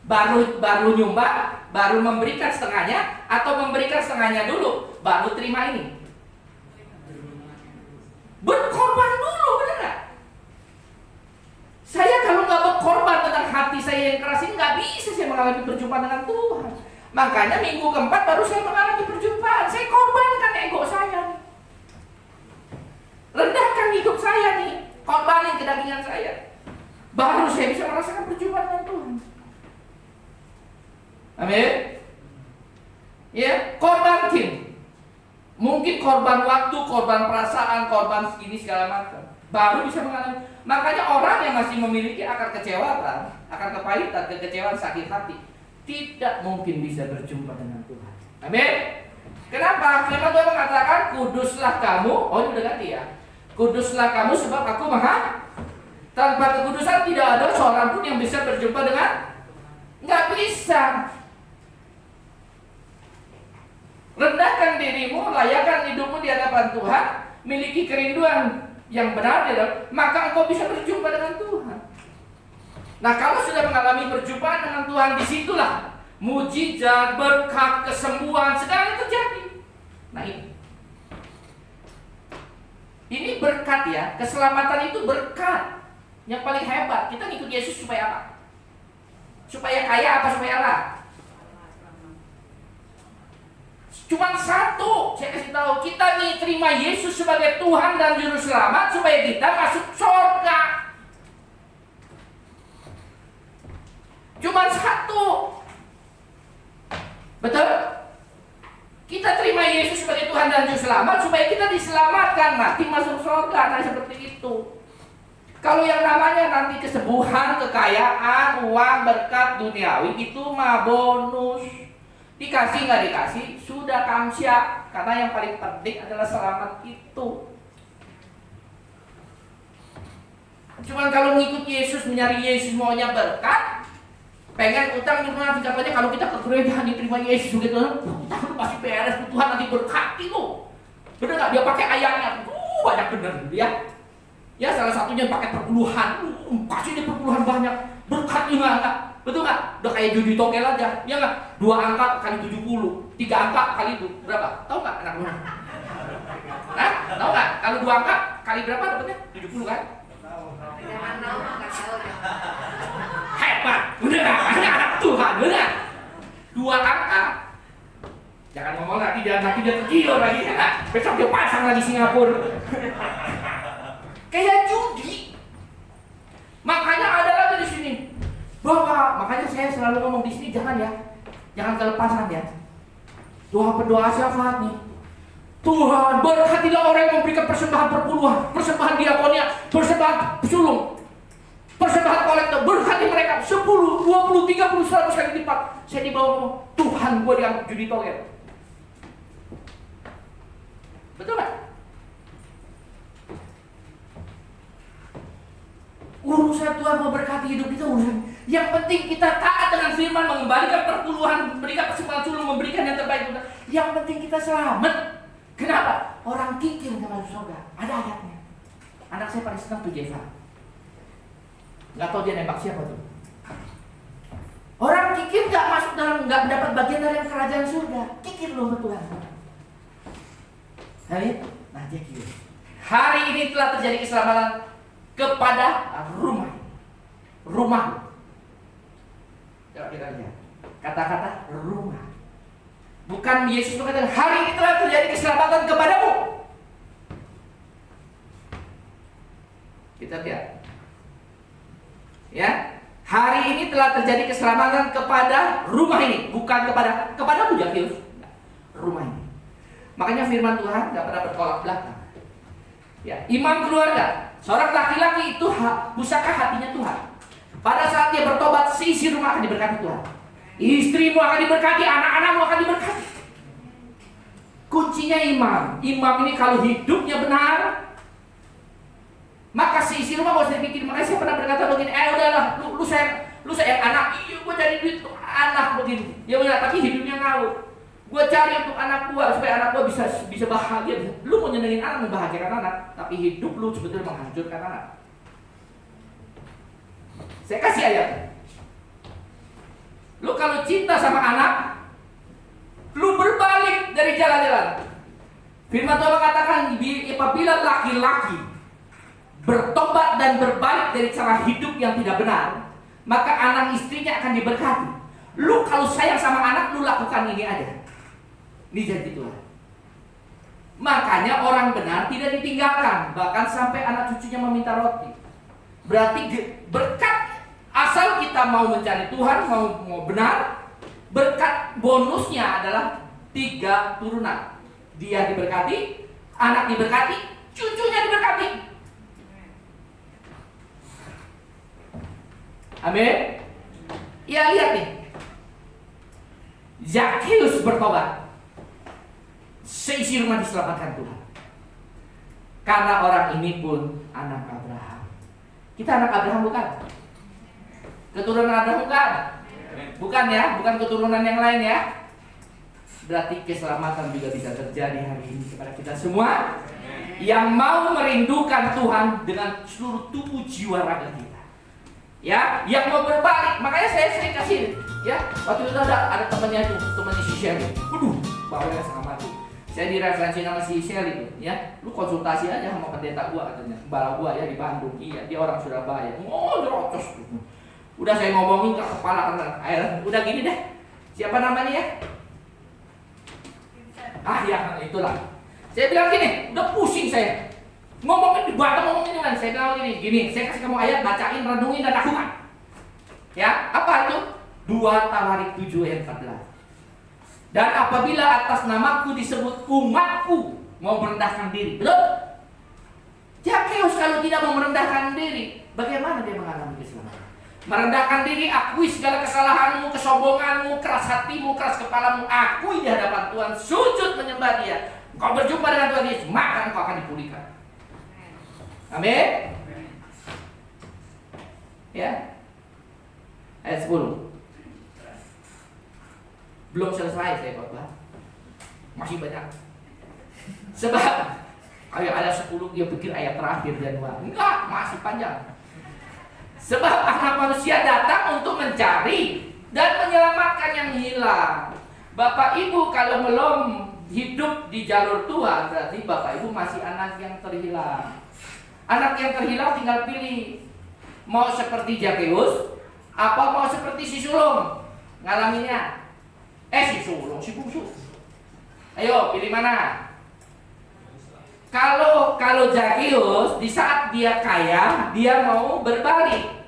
baru nyumbang, baru memberikan setengahnya, atau memberikan setengahnya dulu, baru terima ini. Berkorban dulu, benar nggak? Saya kalau nggak berkorban tentang hati saya yang keras ini, nggak bisa saya mengalami perjumpaan dengan Tuhan. Makanya minggu keempat baru saya mengalami perjumpaan. Saya korbankan ego saya nih. Rendahkan hidup saya nih. Korbanin kedagingan saya. Baru saya bisa merasakan perjumpaan dengan Tuhan. Amin. Ya, korbankin. Mungkin korban waktu, korban perasaan, korban ini segala macam. Baru bisa mengalami. Makanya orang yang masih memiliki akar kecewaan, akar kepahitan, kekecewaan, sakit hati, tidak mungkin bisa berjumpa dengan Tuhan. Amin. Kenapa? Firman Tuhan mengatakan, kuduslah kamu. Oh, ini udah ganti ya. Kuduslah kamu sebab aku maha. Tanpa kekudusan tidak ada seorang pun yang bisa berjumpa dengan. Nggak bisa. Rendahkan dirimu, layakkan hidupmu di hadapan Tuhan, miliki kerinduan yang benar, maka engkau bisa berjumpa dengan Tuhan. Nah, kalau sudah mengalami perjumpaan dengan Tuhan, disitulah mujizat, berkat, kesembuhan, segala terjadi. Nah, ini berkat ya, keselamatan itu berkat. Yang paling hebat, kita ngikut Yesus supaya apa? Supaya kaya apa supaya apa? Cuma satu, saya kasih tahu, kita nih terima Yesus sebagai Tuhan dan Juru Selamat supaya kita masuk surga. Cuma satu. Betul? Kita terima Yesus sebagai Tuhan dan Juru Selamat supaya kita diselamatkan, nanti masuk surga. Nah, seperti itu. Kalau yang namanya nanti kesembuhan, kekayaan, uang, berkat duniawi, itu mah bonus. Dikasih nggak dikasih, sudah kamsya. Karena yang paling penting adalah selamat itu. Cuman kalau ngikut Yesus, mencari Yesus, maunya berkat, pengen utang juga nanti katanya kalau kita ke gereja diterima Yesus gitu, utang pasti beres, Tuhan nanti berkati lo. Bener nggak? Dia pakai ayatnya, banyak bener ya. Ya salah satunya pakai perpuluhan, pasti dia perpuluhan banyak, berkat juga nggak? Betul nggak? Udah kayak judi togel aja, ya nggak? 2 angka kali 70, 3 angka kali itu berapa? Tahu nggak anak lu? Hah? Tahu nggak? Kalau 2 angka kali berapa dapatnya? 70 kan? Jangan tahu nggak tahu ya. Hebat, udah anak Tuhan, udah 2 angka. Jangan ngomong nanti dia tergiur lagi, ya. Besok dia pasang lagi Singapura. Kayak judi. Makanya ada lagi di sini. Bahwa makanya saya selalu ngomong di sini jangan kelepasan ya. Doa syafaat nih. Tuhan berkatilah orang yang memberikan persembahan perpuluhan, persembahan diakonia, persembahan sulung, persembahan kolektor, berkati mereka 10, 20, 30, 100 kali lipat. Saya dibawa Tuhan, gue dianggap judi togel. Betul nggak? Urusan Tuhan mau berkati hidup kita urusan. Yang penting kita taat dengan firman, mengembalikan perpuluhan, memberikan persembahan sulung, memberikan yang terbaik. Yang penting kita selamat. Kenapa? Orang kikir nggak masuk surga. Ada ayatnya. Anak saya paling senang tuh Jeva. Nggak tahu dia nembak siapa tuh. Orang kikir nggak masuk dalam, nggak mendapat bagian dari kerajaan surga. Kikir loh Tuhan. Nah dia kikir. Hari ini telah terjadi keselamatan kepada rumah. Coba kita lihat kata-kata rumah. Bukan Yesus berkata hari ini telah terjadi keselamatan kepadamu. Kita lihat. Ya, hari ini telah terjadi keselamatan kepada rumah ini, bukan kepadamu Zakeus. Rumah ini. Makanya firman Tuhan nggak pernah bertolak belakang. Ya, imam keluarga, seorang laki-laki itu pusaka hatinya Tuhan. Pada saat dia bertobat, seisi rumah akan diberkati Tuhan. Istrimu akan diberkati, anak-anakmu akan diberkati. Kuncinya imam. Imam ini kalau hidupnya benar, maka seisi rumah gak usah dipikirin. Makanya saya pernah berkata begini, udahlah, lu sayang anak, iya gue cari duit untuk anak begini. Ya benar, tapi hidupnya ngawur. Gue cari untuk anak gue supaya anak gue bisa bahagia. Lu mau nyenengin anak, membahagiakan anak, tapi hidup lu sebetulnya menghancurkan anak. Saya kasih ayat. Lu kalau cinta sama anak, lu berbalik dari jalan-jalan. Firman Tuhan mengatakan, apabila laki-laki bertobat dan berbalik dari cara hidup yang tidak benar, maka anak istrinya akan diberkati. Lu kalau sayang sama anak, lu lakukan ini aja. Ini janji Tuhan. Makanya orang benar tidak ditinggalkan, bahkan sampai anak cucunya meminta roti. Berarti berkat, asal kita mau mencari Tuhan, mau benar, berkat bonusnya adalah 3 turunan. Dia diberkati, anak diberkati, cucunya diberkati. Amin. Ya lihat nih, Zakheus bertobat, seisi rumah diselamatkan Tuhan. Karena orang ini pun anak Abraham. Kita anak Abraham bukan? Keturunan Abraham bukan? Bukan ya, bukan keturunan yang lain ya. Berarti keselamatan juga bisa terjadi hari ini kepada kita semua yang mau merindukan Tuhan dengan seluruh tubuh jiwa raga kita. Ya, yang mau berbalik. Makanya saya sering kasih ya. Waktu itu ada temannya si Shelly. Waduh, bawanya sangat mati. Saya direferensi nama si Shelly itu, ya. Lu konsultasi aja sama pendeta gua katanya, kepala gua ya di Bandung. Iya, dia orang Surabaya. Oh, jerocos. Udah saya ngomongin ke kepala air. Udah gini deh. Siapa namanya ya? Ya, itulah. Saya bilang gini, udah pusing saya. Ngomongin di Batam, ngomongin gimana? Saya bilang gini, saya kasih kamu ayat, bacain, renungin, dan lakukan. Ya, apa itu? 2 Tawarik 7 ayat 14. Dan apabila atas namaku disebut umatku mau merendahkan diri, betul? Zakheus kalau tidak mau merendahkan diri, bagaimana dia mengalami keselamatan? Merendahkan diri, akui segala kesalahanmu, kesombonganmu, keras hatimu, keras kepalamu, akui di hadapan Tuhan, sujud menyembah Dia. Engkau berjumpa dengan Tuhan Yesus, maka engkau akan dipulihkan. Amin. Ya. Ayat 10. Belum selesai saya khotbah. Masih banyak. Sebab ada 10 dia pikir ayat terakhir Januari. Enggak, masih panjang. Sebab anak manusia datang untuk mencari dan menyelamatkan yang hilang. Bapak Ibu kalau belum hidup di jalur Tuhan, berarti Bapak Ibu masih anak yang terhilang. Anak yang terhilang tinggal pilih. Mau seperti Zakheus, apa mau seperti si sulung ngalaminnya? Si bungsu. Ayo pilih mana? Kalau Zakheus di saat dia kaya, dia mau berbalik.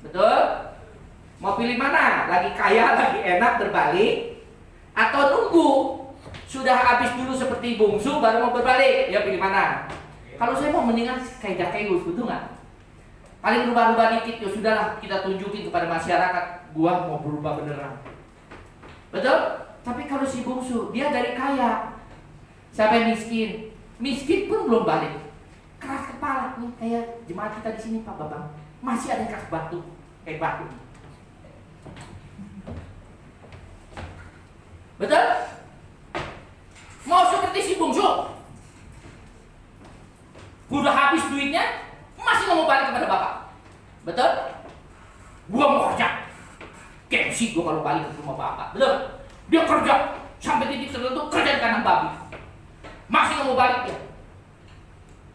Betul? Mau pilih mana? Lagi kaya, lagi enak berbalik, atau nunggu sudah habis dulu seperti bungsu baru mau berbalik? Ya pilih mana? Kalau saya mau mendingan kayak Zakheus, betul nggak? Paling berubah-ubah dikit, ya sudahlah kita tunjukin kepada masyarakat, gua mau berubah beneran. Betul? Tapi kalau si bungsu, dia dari kaya sampai miskin pun belum balik. Keras kepala nih, kayak jemaat kita di sini Pak Babang, masih ada keras batu, kayak batu. Betul? Mau seperti si bungsu, udah habis duitnya, masih nggak mau balik kepada bapak. Betul? Gua mau kerja, gengsi gua kalau balik ke rumah bapak. Betul? Dia kerja sampai titik tertentu, kerja di kandang babi, masih nggak mau balik ya.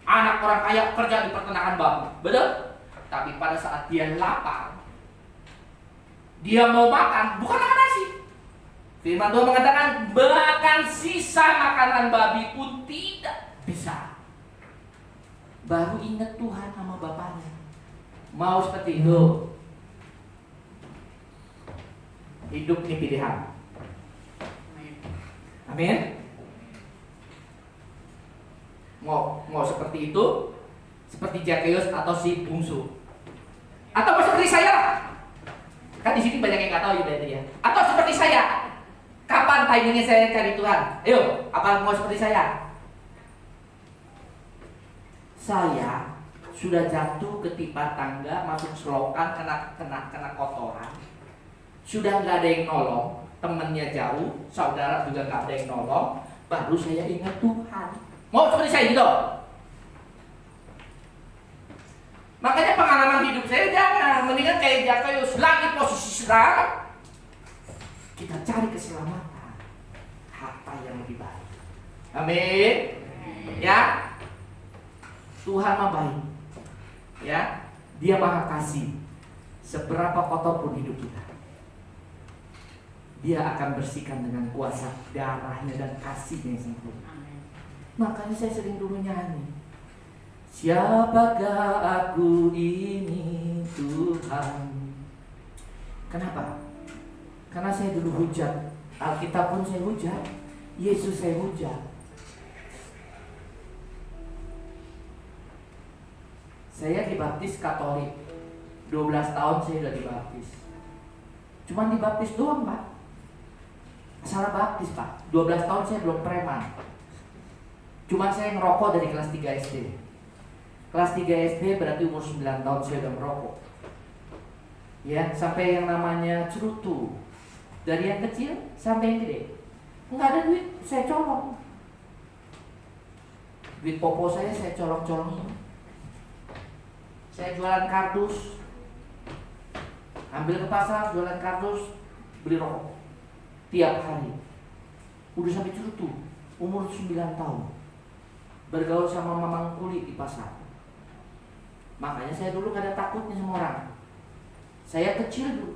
Anak orang kaya kerja di peternakan babi. Betul? Tapi pada saat dia lapar, dia mau makan, bukan makan nasi. Firman Tuhan mengatakan, bahkan sisa makanan babi pun tidak bisa. Baru ingat Tuhan sama bapaknya. Mau seperti itu. Hidup ini pilihan. Amin. Mau seperti itu, seperti Zakheus atau si bungsu. Atau seperti saya lah. Kan di sini banyak yang nggak tahu ya berarti ya. Atau seperti saya. Kapan timingnya saya cari Tuhan? Ayo, apa mau seperti saya? Saya sudah jatuh ketimpa tangga, masuk selokan, kena kotoran. Sudah nggak ada yang nolong, temennya jauh, saudara juga nggak ada yang nolong. Baru saya ingat Tuhan. Mau seperti saya gitu? Makanya pengalaman hidup saya jangan, mendingan kayak Zakheus, lagi posisi sedang, kita cari keselamatan, harta yang lebih baik. Amin. Ya, Tuhan mah baik. Ya, Dia Maha Kasih. Seberapa kotor pun hidup kita, Dia akan bersihkan dengan kuasa darahnya dan kasihnya yang sempurna. Makanya saya sering dulu nyanyi, siapakah aku ini Tuhan? Kenapa? Karena saya dulu hujat. Alkitab pun saya hujat, Yesus saya hujat. Saya dibaptis Katolik, 12 tahun saya udah dibaptis. Cuman dibaptis doang, Pak. Salah baptis, Pak. 12 tahun saya belum preman. Cuman saya ngerokok dari kelas 3 SD. Kelas 3 SD berarti umur 9 tahun saya udah merokok. Ya, sampai yang namanya cerutu. Dari yang kecil sampai yang gede. Enggak ada duit, saya colong. Duit popo saya colong-colongin. Saya jualan kardus. Ambil ke pasar, jualan kardus, beli rokok. Tiap hari. Udah sampai cerutu, umur 9 tahun. Bergaul sama mamang kulit di pasar. Makanya saya dulu gak ada takutnya sama orang. Saya kecil dulu,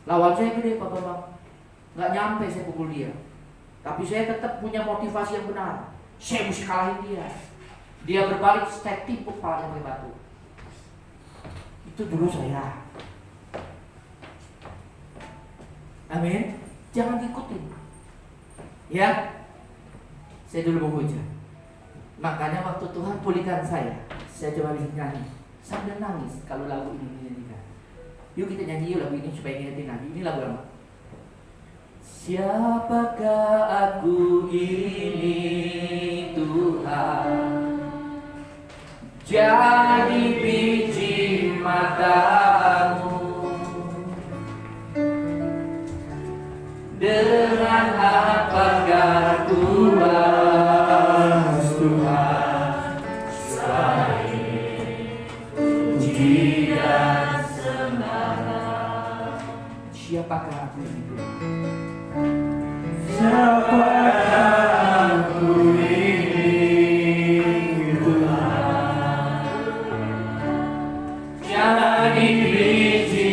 lawan saya gede Bapak-bapak. Gak nyampe saya pukul dia. Tapi saya tetap punya motivasi yang benar. Saya mesti kalahin dia. Dia berbalik, saya timpuk kepalanya pakai batu. Itu dulu saya. Amin. Jangan diikutin. Ya. Saya dulu mau hujat. Makanya waktu Tuhan pulihkan saya coba bisa nyanyi sambil nangis kalau lagu ini dinyanyikan. Yuk kita nyanyi lagu ini supaya ingetin lagi. Ini lagu apa? Siapakah aku ini Tuhan, jadi biji matamu, dengan apakah ku balas Tuhan, selain puji dan semangat. Siapakah aku ini Tuhan? Siapakah aku ini Tuhan, jadi biji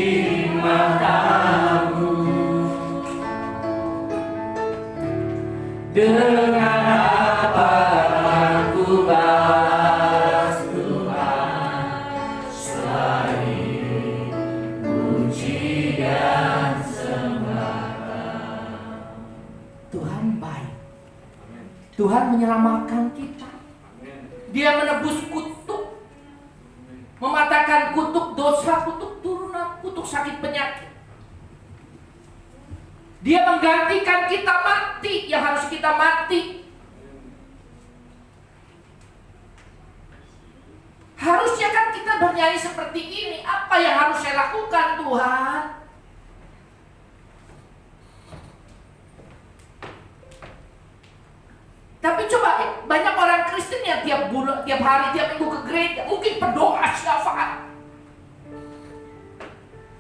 matamu, dengan apa aku balas Tuhan, selain puji dan semangat. Tuhan baik. Tuhan menyelamatkan kita. Dia menebus kutuk, mematahkan kutuk dosa, kutuk turunan, kutuk sakit penyakit. Dia menggantikan kita mati yang harus kita mati. Harusnya kan kita bernyanyi seperti ini. Apa yang harus saya lakukan Tuhan? Tapi coba banyak orang Kristen yang tiap bulan, tiap hari, tiap minggu ke gereja, mungkin berdoa syafaat.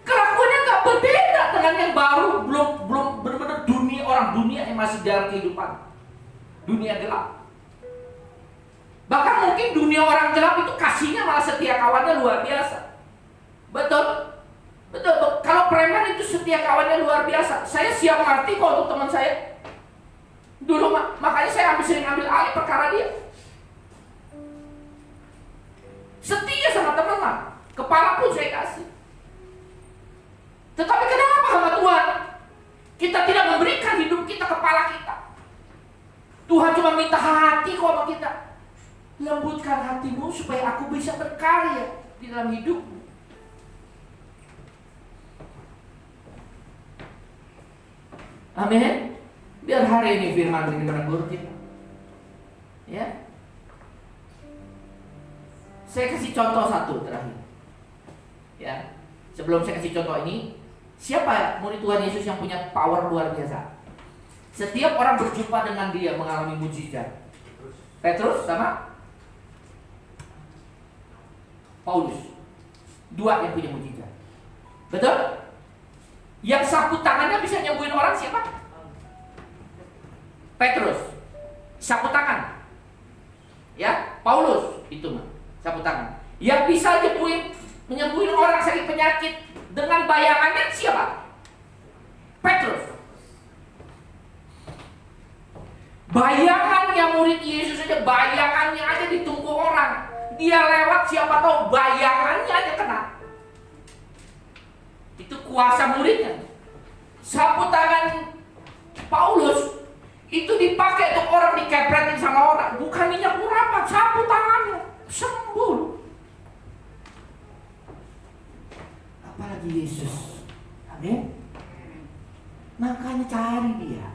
Kelakuannya nggak berbeda dengan yang baru, belum benar-benar dunia yang masih dalam kehidupan dunia gelap. Bahkan mungkin dunia orang gelap itu kasihnya malah setia kawannya luar biasa. Betul. Kalau preman itu setia kawannya luar biasa. Saya siap mati kok untuk teman saya. Dulu makanya saya sering ambil alih perkara dia. Setia sama teman, kepala pun saya kasih. Tetapi kenapa hamba Tuhan kita tidak memberikan hidup kita kepala kita? Tuhan cuma minta hati kok sama kita. Lembutkan hatimu supaya aku bisa berkarya di dalam hidupmu. Amin. Biar hari ini firman ini menegur kita. Ya. Saya kasih contoh satu terakhir. Ya. Sebelum saya kasih contoh ini, siapa murid Tuhan Yesus yang punya power luar biasa? Setiap orang berjumpa dengan dia mengalami mujizat. Petrus sama Paulus. Dua yang punya mujizat. Betul? Yang sapu tangannya bisa nyembuhin orang siapa? Petrus. Sapu tangan. Ya, Paulus itu mah sapu tangan. Yang bisa menyembuhin orang sakit penyakit dengan bayangannya siapa? Petrus. Bayangannya murid Yesus aja, bayangannya aja ditunggu orang. Dia lewat siapa tahu bayangannya aja kena. Itu kuasa muridnya. Sapu tangan Paulus itu dipakai untuk orang dikepretin sama orang, bukan minyak murapat, sapu tangannya sembuh. Apalagi Yesus. Amin. Makanya cari dia.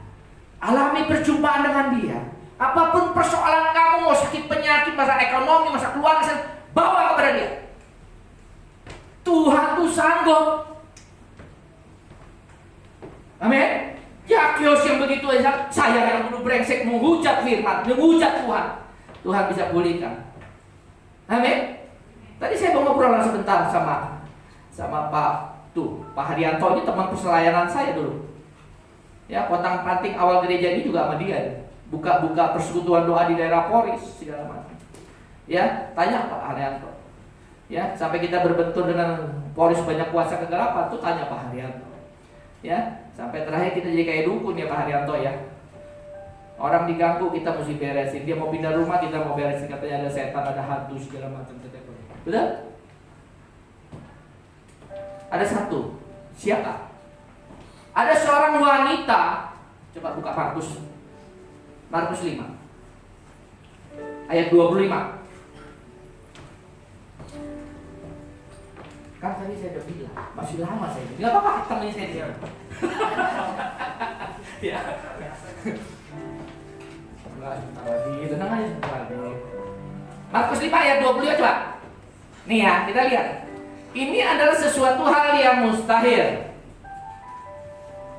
Alami perjumpaan dengan dia. Apapun persoalan kamu, mau sakit penyakit, masalah ekonomi, masalah keluarga, bawa kepada dia. Tuhan tuh sanggup. Amin. Yakios yang begitu aja, saya yang dulu brengsek menghujat firman, menghujat Tuhan. Tuhan bisa pulihkan. Amin. Tadi saya mau ngobrol sebentar sama Pak Haryanto, ini teman perselayanan saya dulu. Ya, potang panting awal gereja ini juga sama dia. Buka persekutuan doa di daerah Poris segala macam. Ya, tanya Pak Haryanto. Ya, sampai kita berbentur dengan Poris banyak kuasa kegelapan, tuh tanya Pak Haryanto. Ya, sampai terakhir kita jadi kayak dukun ya Pak Haryanto ya. Orang diganggu kita mesti beresin. Dia mau pindah rumah kita mau beresin, katanya ada setan, ada hantu segala macam. Betul? Ada satu. Siapa? Ada seorang wanita. Coba buka Markus 5 ayat 25. Kan tadi saya udah bilang masih lama saya. Enggak apa-apa, temenin saya dia. Ya. Lagi tenang aja lagi. Markus 5 ayat 20 coba. Nih ya, kita lihat. Ini adalah sesuatu hal yang mustahil.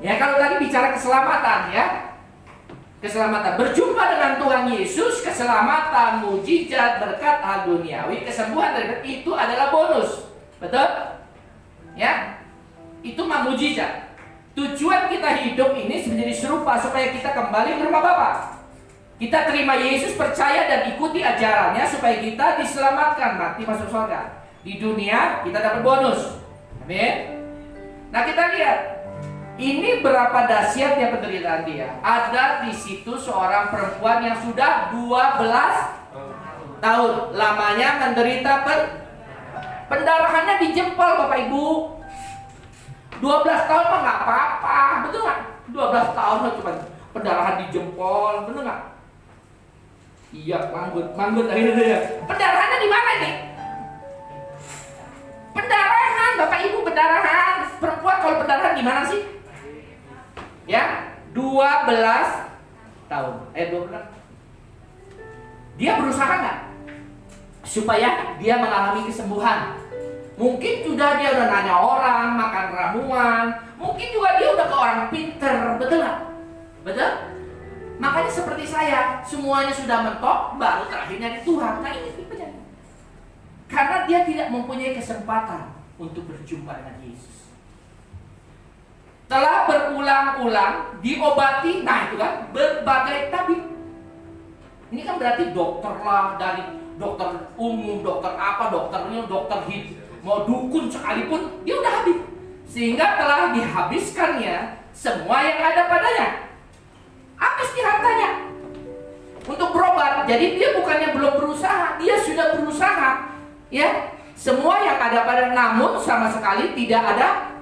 Ya, kalau tadi bicara keselamatan ya. Keselamatan, berjumpa dengan Tuhan Yesus, keselamatan, mujizat, berkat hal duniawi, kesembuhan dari itu adalah bonus. Betul? Ya. Itu mah mujizat. Tujuan kita hidup ini menjadi serupa supaya kita kembali ke rumah Bapa. Kita terima Yesus, percaya dan ikuti ajarannya supaya kita diselamatkan, mati masuk surga. Di dunia kita dapat bonus. Amin. Nah, kita lihat ini berapa dahsyatnya penderitaan dia. Ada di situ seorang perempuan yang sudah 12 tahun lamanya menderita pendarahannya di jempol, Bapak Ibu. 12 tahun mah nggak apa-apa, betul nggak? 12 tahun mah cuma pendarahan di jempol, betul nggak? Iya, manggut akhirnya ya. Pendarahannya di mana nih? Pendarahan, Bapak Ibu, pendarahan. Perempuan kalau pendarahan gimana sih? Ya, 12 tahun. 12. Dia berusaha nggak supaya dia mengalami kesembuhan? Mungkin dia udah nanya orang, makan ramuan. Mungkin juga dia udah ke orang pinter, betul nggak? Betul? Makanya seperti saya, semuanya sudah mentok, baru terakhir nyari Tuhan. Nah ini tipenya. Karena dia tidak mempunyai kesempatan untuk berjumpa dengan Yesus. Telah berulang-ulang diobati, nah itu kan berbagai tabib. Ini kan berarti dokter lah, dari dokter umum, dokter apa, dokternya, dokter hidup, mau dukun sekalipun dia udah habis. Sehingga telah dihabiskannya semua yang ada padanya. Habis di hartanya untuk berobat. Jadi dia bukannya belum berusaha, dia sudah berusaha. Ya, semua yang ada pada, namun sama sekali tidak ada.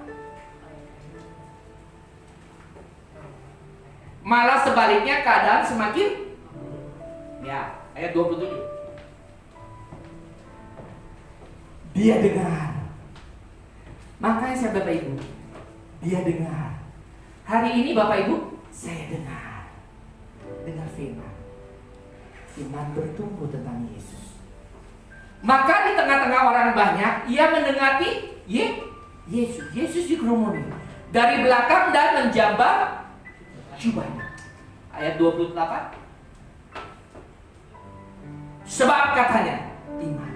Malah sebaliknya keadaan semakin, ya, ayat 27. Dia dengar. Makanya saya Bapak Ibu, dia dengar. Hari ini Bapak Ibu, saya dengar firman. Iman bertumbuh tentang Yesus. Maka di tengah-tengah orang banyak, ia mendekati Yesus. Yesus dikerumuni dari belakang dan menjambak jubahnya. Ayat 28. Sebab katanya, iman.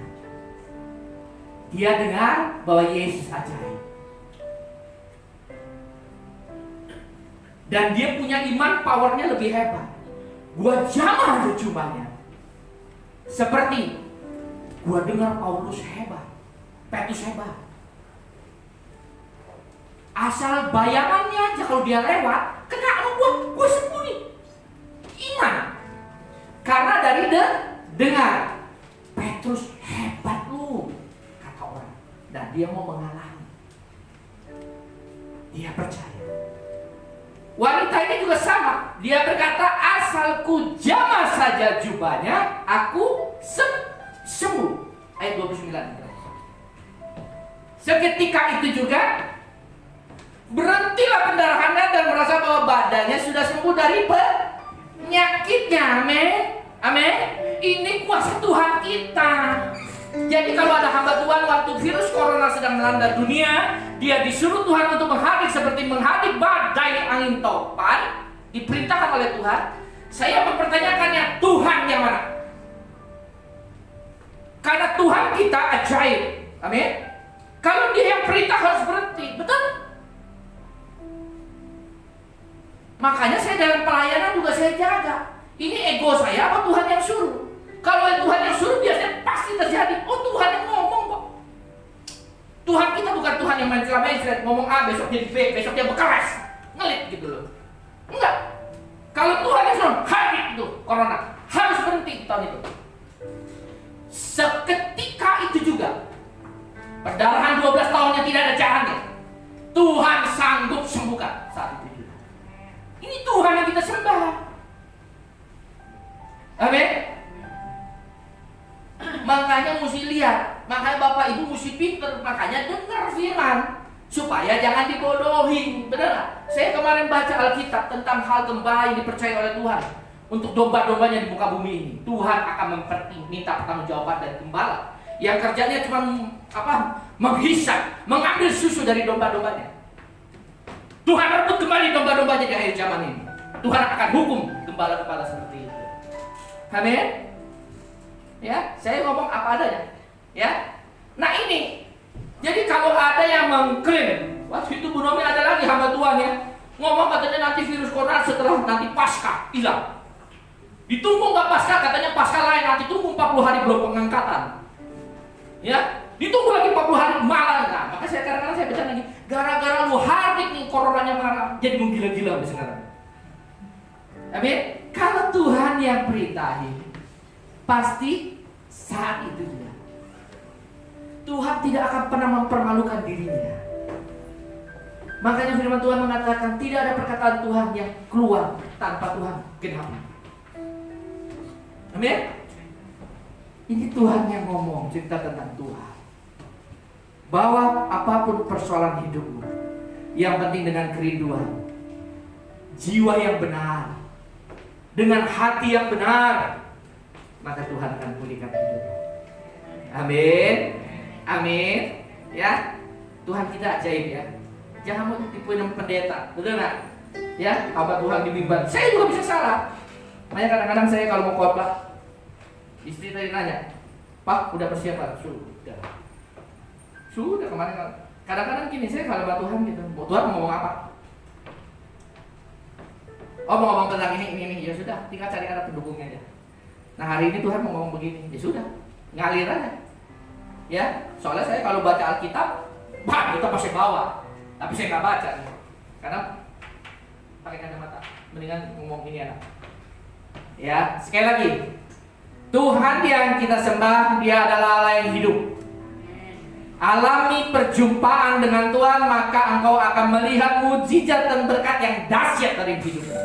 Dia dengar bahwa Yesus ajaib. Dan dia punya iman, powernya lebih hebat. Gua jamah aja jubahnya. Seperti gua dengar Paulus hebat, Petrus hebat. Asal bayangannya aja kalau dia lewat, kena sama gua sembunyi. Iman. Karena dari dengar, Petrus hebat lu, kata orang. Dan dia mau mengalami. Dia percaya. Wanita ini juga sama. Dia berkata, asal ku jamah saja jubahnya, aku sembuh. Ayat 29. Seketika itu juga berhentilah pendarahannya dan merasa bahwa badannya sudah sembuh dari penyakitnya. Amin. Amin. Ini kuasa Tuhan kita. Jadi kalau ada hamba Tuhan waktu virus corona sedang melanda dunia, dia disuruh Tuhan untuk menghadik seperti menghadik badai angin topan, diperintahkan oleh Tuhan. Saya mempertanyakannya, Tuhan yang mana? Karena Tuhan kita ajaib. Amin. Kalau dia yang perintah harus berhenti, betul? Makanya saya dalam pelayanan juga saya jaga. Ini ego saya apa Tuhan yang suruh? Kalau Tuhan yang suruh biasanya pasti terjadi. Oh, Tuhan yang ngomong kok. Tuhan kita bukan Tuhan yang main celana ngomong A besok jadi B, besok dia bekeras, ngelit gitu loh. Enggak. Kalau Tuhan yang suruh hadir itu corona harus berhenti tahun itu. Seketika itu juga perdarahan 12 tahun yang tidak ada caranya, Tuhan sanggup sembuhkan saat itu juga. Ini Tuhan yang kita sembah. Amin. Makanya mesti lihat, makanya Bapak Ibu mesti pinter, makanya dengar firman supaya jangan dibodohi. Benar gak? Saya kemarin baca Alkitab tentang hal gembala yang dipercaya oleh Tuhan untuk domba-dombanya di muka bumi ini. Tuhan akan minta pertanggungjawaban dari gembala yang kerjanya cuma menghisap, mengambil susu dari domba-dombanya. Tuhan rebut kembali domba-dombanya di akhir zaman ini. Tuhan akan hukum gembala-gembala seperti itu. Amin. Ya, saya ngomong apa adanya. Ya. Nah ini, jadi kalau ada yang mengklaim, waktu itu Bu Nomi ada lagi hamba Tuhan ya, ngomong katanya nanti virus corona setelah nanti pasca hilang. Ditunggu nggak pasca, katanya pasca lain nanti tunggu 40 hari belum pengangkatan. Ya, ditunggu lagi 40 hari malah. Nah, maka saya kadang-kadang saya baca lagi, gara-gara lu hardik nih coronanya malah jadi menggila-gila sekarang. Amin. Kalau Tuhan yang perintahin, pasti saat itu juga Tuhan tidak akan pernah mempermalukan dirinya. Makanya firman Tuhan mengatakan tidak ada perkataan Tuhan yang keluar tanpa Tuhan genapi. Amin. Ini Tuhan yang ngomong, cerita tentang Tuhan, bahwa apapun persoalan hidupmu, yang penting dengan kerinduan, jiwa yang benar, dengan hati yang benar, maka Tuhan akan pulihkan hidupmu. Amin. Amin. Ya, Tuhan kita ajaib ya. Jangan mau ditipuin pendeta, betul nggak? Ya, hamba Tuhan di mimbar. Saya juga bisa salah. Makanya kadang-kadang saya kalau mau khotbah, istri tadi nanya, Pak, udah persiapan? Sudah kemarin. Kadang-kadang gini, saya kalau hamba Tuhan gitu, Tuhan mau ngomong apa? Oh, mau ngomong tentang ini, ya sudah, tinggal cari arah pendukungnya aja. Nah hari ini Tuhan mau ngomong begini, ya sudah, ngalir aja. Ya, soalnya saya kalau baca Alkitab, kita pasti bawa, tapi saya nggak baca, karena pakai kacamata, mendingan ngomong ini anak. Ya, sekali lagi, Tuhan yang kita sembah, Dia adalah Allah yang hidup. Alami perjumpaan dengan Tuhan, maka engkau akan melihat mujizat dan berkat yang dahsyat dari hidupmu.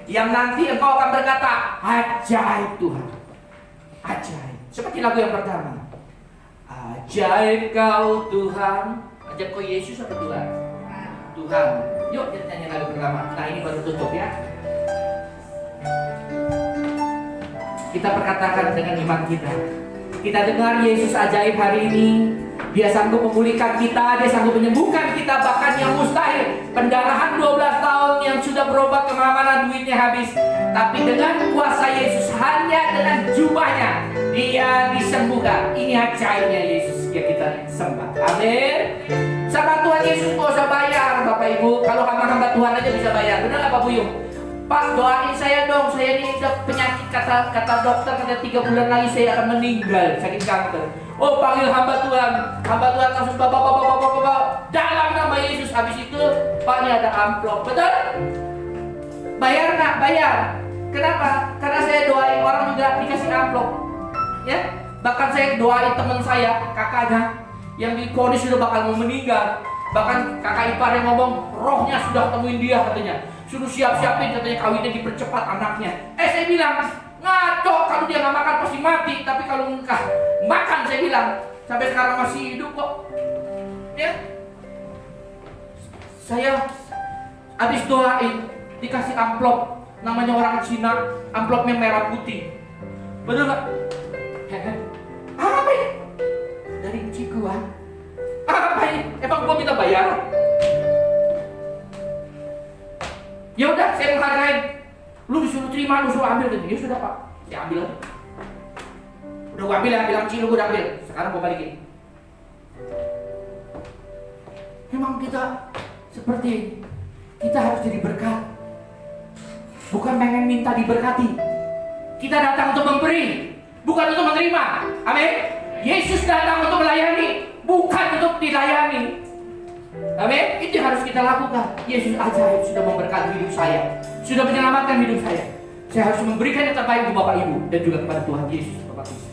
Yang nanti engkau akan berkata, ajaib Tuhan, ajaib. Seperti lagu yang pertama, ajaib kau Tuhan. Ajaib kau Yesus atau Tuhan? Tuhan. Yuk kita nyanyi lagu pertama. Nah ini baru tutup ya. Kita perkatakan dengan iman kita. Kita dengar Yesus ajaib hari ini. Dia sanggup memulihkan kita, dia sanggup menyembuhkan kita, bahkan yang mustahil. Pendarahan 12 tahun yang sudah berobat kemana-mana, duitnya habis. Tapi dengan kuasa Yesus, hanya dengan jubahnya, dia disembuhkan. Ini ajaibnya Yesus yang kita sembah. Amin. Sama Tuhan Yesus gak usah bayar, Bapak Ibu. Kalau hamba-hamba Tuhan aja bisa bayar. Benar nggak Pak Buyung? Pak, doain saya dong. Saya ini udah penyakit, kata dokter, kata 3 bulan lagi saya akan meninggal sakit kanker. Oh, panggil hamba Tuhan. Hamba Tuhan langsung bapak. Dalam nama Yesus. Habis itu Paknya ada amplop. Betul? Bayar nggak? Bayar. Kenapa? Karena saya doain orang juga dikasih amplop. Ya. Bahkan saya doain teman saya, kakaknya, yang divonis sudah bakal mau meninggal. Bahkan kakak ipar yang ngomong, rohnya sudah temuin dia katanya. Suruh siap-siapin katanya kawinnya dipercepat anaknya. Saya bilang, ngaco, kalau dia nggak makan pasti mati. Tapi kalau enggak makan, saya bilang, sampai sekarang masih hidup kok. Ya. Saya habis doain, dikasih amplop. Namanya orang Cina, amplopnya merah putih. Betul nggak? Apa ini? Dari Cikgu. Apa ini? Emang gua minta bayar? Ya udah, saya menghargai. Lu disuruh terima, lu suruh ambil gitu. Ya sudah Pak, saya ambil aja. Udah gua ambil ya, bilang Cilu gua udah ambil. Sekarang gua balikin. Memang kita seperti kita harus jadi berkat. Bukan pengen minta diberkati. Kita datang untuk memberi, bukan untuk menerima. Amin. Yesus datang untuk melayani, bukan untuk dilayani. Amin. Itu yang harus kita lakukan. Yesus ajaib, sudah memberkati hidup saya, sudah menyelamatkan hidup saya. Saya harus memberikan yang terbaik untuk Bapak Ibu dan juga kepada Tuhan Yesus Bapak Kristus.